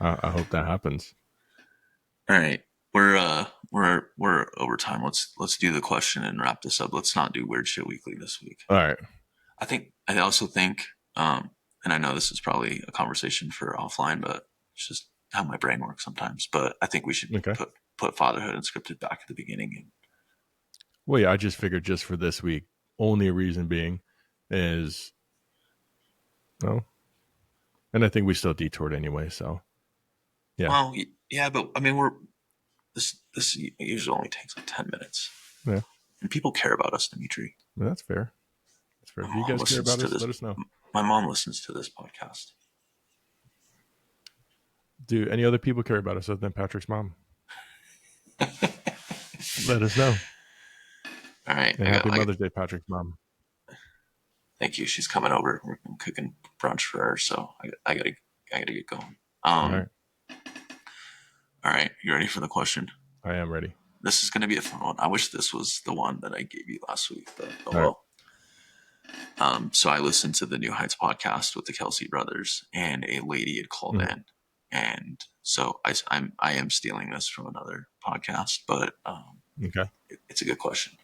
I hope that happens. All right, we're over time. Let's do the question and wrap this up. Let's not do weird shit weekly this week. All right. I also think, and I know this is probably a conversation for offline, but it's just how my brain works sometimes. But I think we should put Fatherhood Unscripted back at the beginning. Well, yeah, I just figured just for this week. Only reason being is, and I think we still detoured anyway. So, yeah. Well, yeah, but I mean, this usually only takes like 10 minutes. Yeah. And people care about us, Dimitri. Well, that's fair. That's fair. If you guys care about us, let us know. My mom listens to this podcast. Do any other people care about us other than Patrick's mom? Let us know. All right. And happy Mother's Day, Patrick's mom. Thank you. She's coming over. We're cooking brunch for her, so I gotta get going. All right. All right. You ready for the question? I am ready. This is going to be a fun one. I wish this was the one that I gave you last week, but oh All right. well. So I listened to the New Heights podcast with the Kelsey brothers, and a lady had called in, and so I am stealing this from another podcast, but Okay. it's a good question.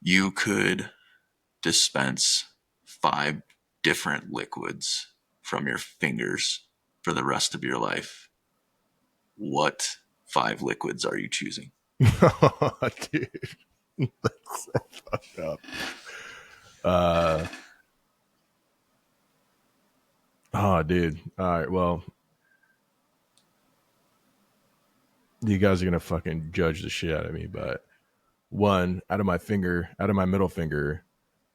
You could dispense 5 different liquids from your fingers for the rest of your life. What 5 liquids are you choosing? Dude, that's so fucked up. Oh, dude. All right. Well, you guys are gonna fucking judge the shit out of me, but one out of my middle finger,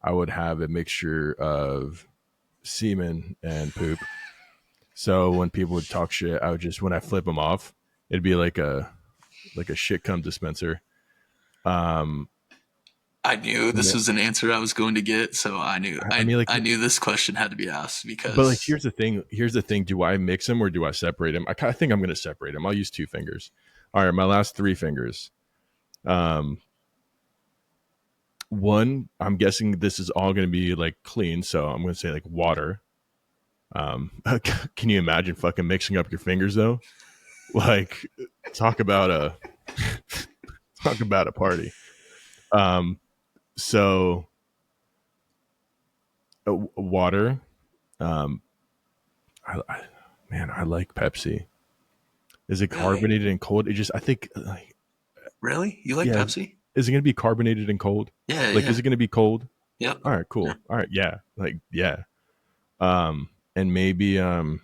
I would have a mixture of semen and poop. So when people would talk shit, I would just when I flip them off, it'd be like a shit cum dispenser. I knew this was an answer I was going to get, so I knew I mean, like, I knew this question had to be asked but like, because here's the thing. Do I mix them or do I separate them? I kind of think I'm going to separate them. I'll use 2 fingers. All right, my last 3 fingers. One, I'm guessing this is all going to be like clean, so I'm going to say like water. Can you imagine fucking mixing up your fingers though? Like, talk about a talk about a party. So water. Um, man, I like Pepsi. Is it really, carbonated and cold? It just, I think, like, really, you like yeah. Pepsi? Is it going to be carbonated and cold? Yeah, Like, yeah, is it going to be cold? yep. All right, cool. Yeah. All right, yeah, like, yeah. And maybe, God,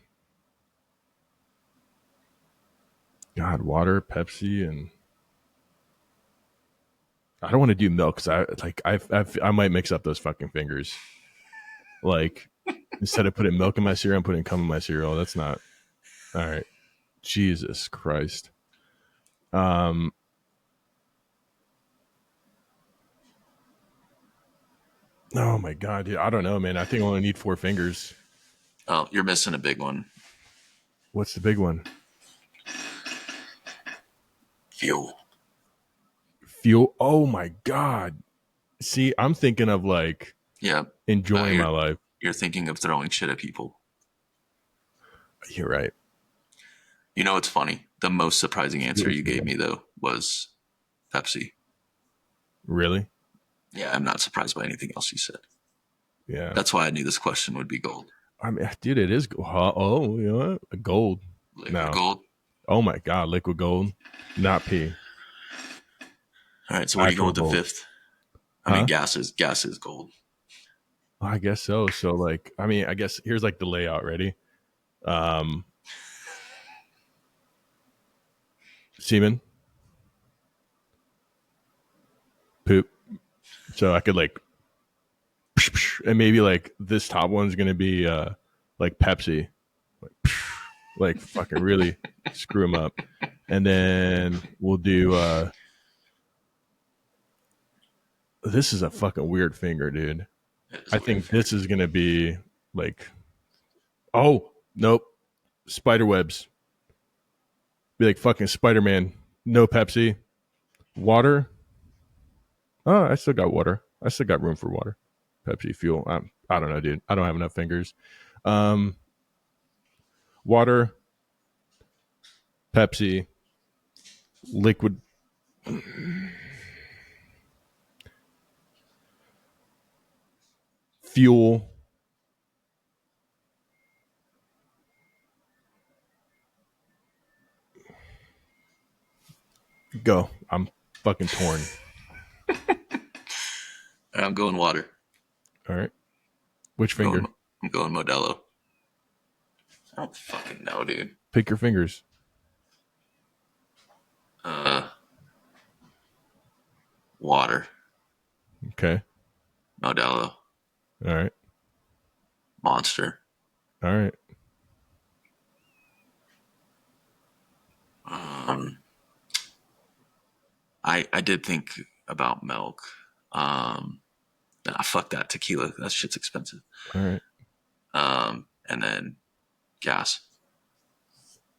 water, Pepsi, and I don't want to do milk because I might mix up those fucking fingers. Like, instead of putting milk in my cereal, I'm putting cum in my cereal. That's not all right. Jesus Christ. Um, oh my God, dude. I don't know, man. I think I only need 4 fingers. Oh, you're missing a big one. What's the big one? Fuel. Fuel. Oh my God. See, I'm thinking of like Yeah, enjoying my life. You're thinking of throwing shit at people. You're right. You know what's funny? The most surprising answer you gave me though was Pepsi. Really? Yeah, I'm not surprised by anything else you said. Yeah. That's why I knew this question would be gold. I mean, dude, it is. Oh, you know what? Gold. Liquid gold. Oh my God, liquid gold, not pee. All right, so what are you going with Actual the gold. 5th? I mean, gas is gold. I guess so. So like, I mean, I guess here's like the layout. Ready? Semen, poop. So I could like, and maybe like this top one's gonna be like Pepsi, like fucking really screw them up, and then we'll do. This is a fucking weird finger, dude. I think this is gonna be like, oh nope, spider webs. Be like fucking Spider-Man. No Pepsi. Water. Oh, I still got water. I still got room for water. Pepsi, fuel. I don't know, dude. I don't have enough fingers. Water, Pepsi, liquid. Fuel. Go. I'm fucking torn. I'm going water. All right. Which finger? I'm going Modelo. I don't fucking know, dude. Pick your fingers. Water. Okay. Modelo. All right. Monster. All right. I did think about milk. Fuck that tequila. That shit's expensive. All right. And then gas.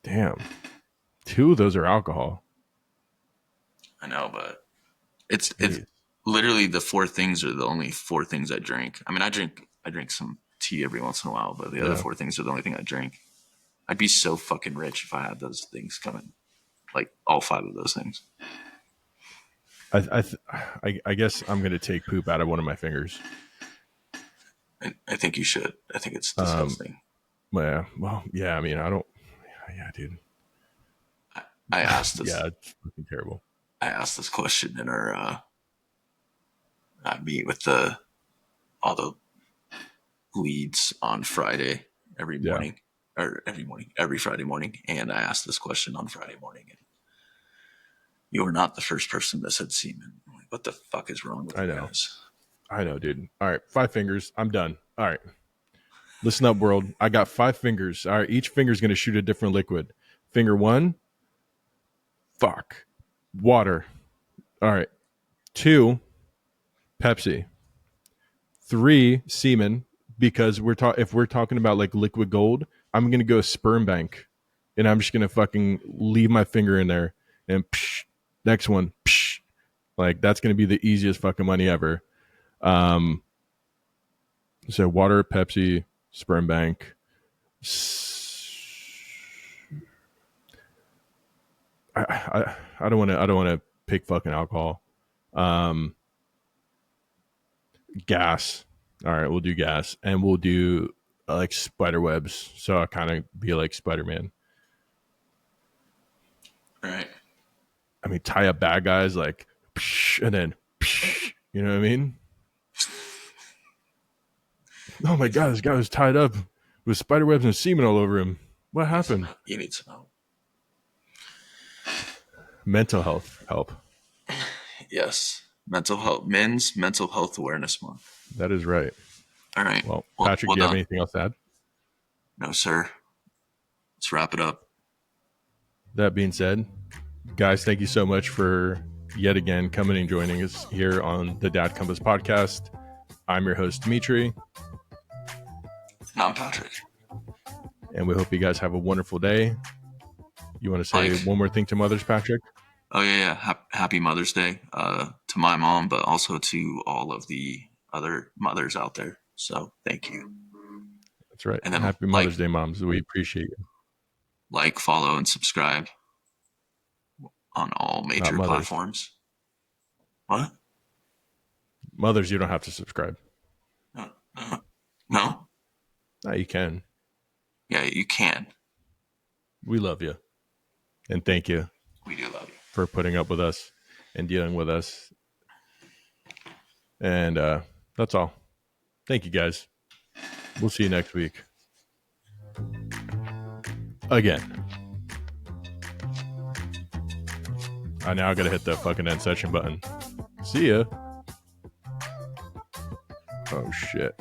Damn. 2 of those are alcohol. I know, but it's Jeez. literally the 4 things are the only 4 things I drink. I mean, I drink some tea every once in a while, but the other 4 things are the only thing I drink. I'd be so fucking rich if I had those things coming, like all 5 of those things. I guess I'm gonna take poop out of one of my fingers. I think you should. I think it's disgusting. Yeah. Well, yeah. I mean, I don't. Yeah, dude. I asked this. Yeah, it's fucking terrible. I asked this question in our I meet with all the leads on Friday every morning, every Friday morning, and I asked this question on Friday morning. And you are not the first person that said semen. I'm like, what the fuck is wrong with you guys? I know, dude. All right, 5 fingers. I'm done. All right. Listen up, world. I got 5 fingers. All right, each finger's going to shoot a different liquid. Finger 1, fuck. Water. All right. 2, Pepsi. 3, semen, because if we're talking about like liquid gold, I'm going to go sperm bank. And I'm just going to fucking leave my finger in there and psh, next one. Psh. Like that's going to be the easiest fucking money ever. So water, Pepsi, sperm bank. I don't want to pick fucking alcohol. Gas. All right, we'll do gas, and we'll do like spider webs. So I kind of be like Spider-Man. Right. I mean, tie up bad guys like, and then, you know what I mean? Oh my god, this guy was tied up with spider webs and semen all over him. What happened? You need some help. Mental health help. Yes. Mental health. Men's Mental Health Awareness Month. That is right. All right. Well, Patrick, do you have anything else to add? No, sir. Let's wrap it up. That being said, guys, thank you so much for yet again coming and joining us here on the Dad Compass podcast. I'm your host, Dimitri. And I'm Patrick. And we hope you guys have a wonderful day. You want to say one more thing to mothers, Patrick? Oh, yeah. Happy Mother's Day to my mom, but also to all of the other mothers out there. So thank you. That's right. And then happy Mother's Day, moms. We appreciate you. Like, follow, and subscribe on all major platforms. What? Mothers, you don't have to subscribe. No? No, you can. Yeah, you can. We love you. And thank you. We do love you. For putting up with us and dealing with us. And that's all. Thank you, guys. We'll see you next week. Again. I now got to hit the fucking end session button. See ya. Oh, shit.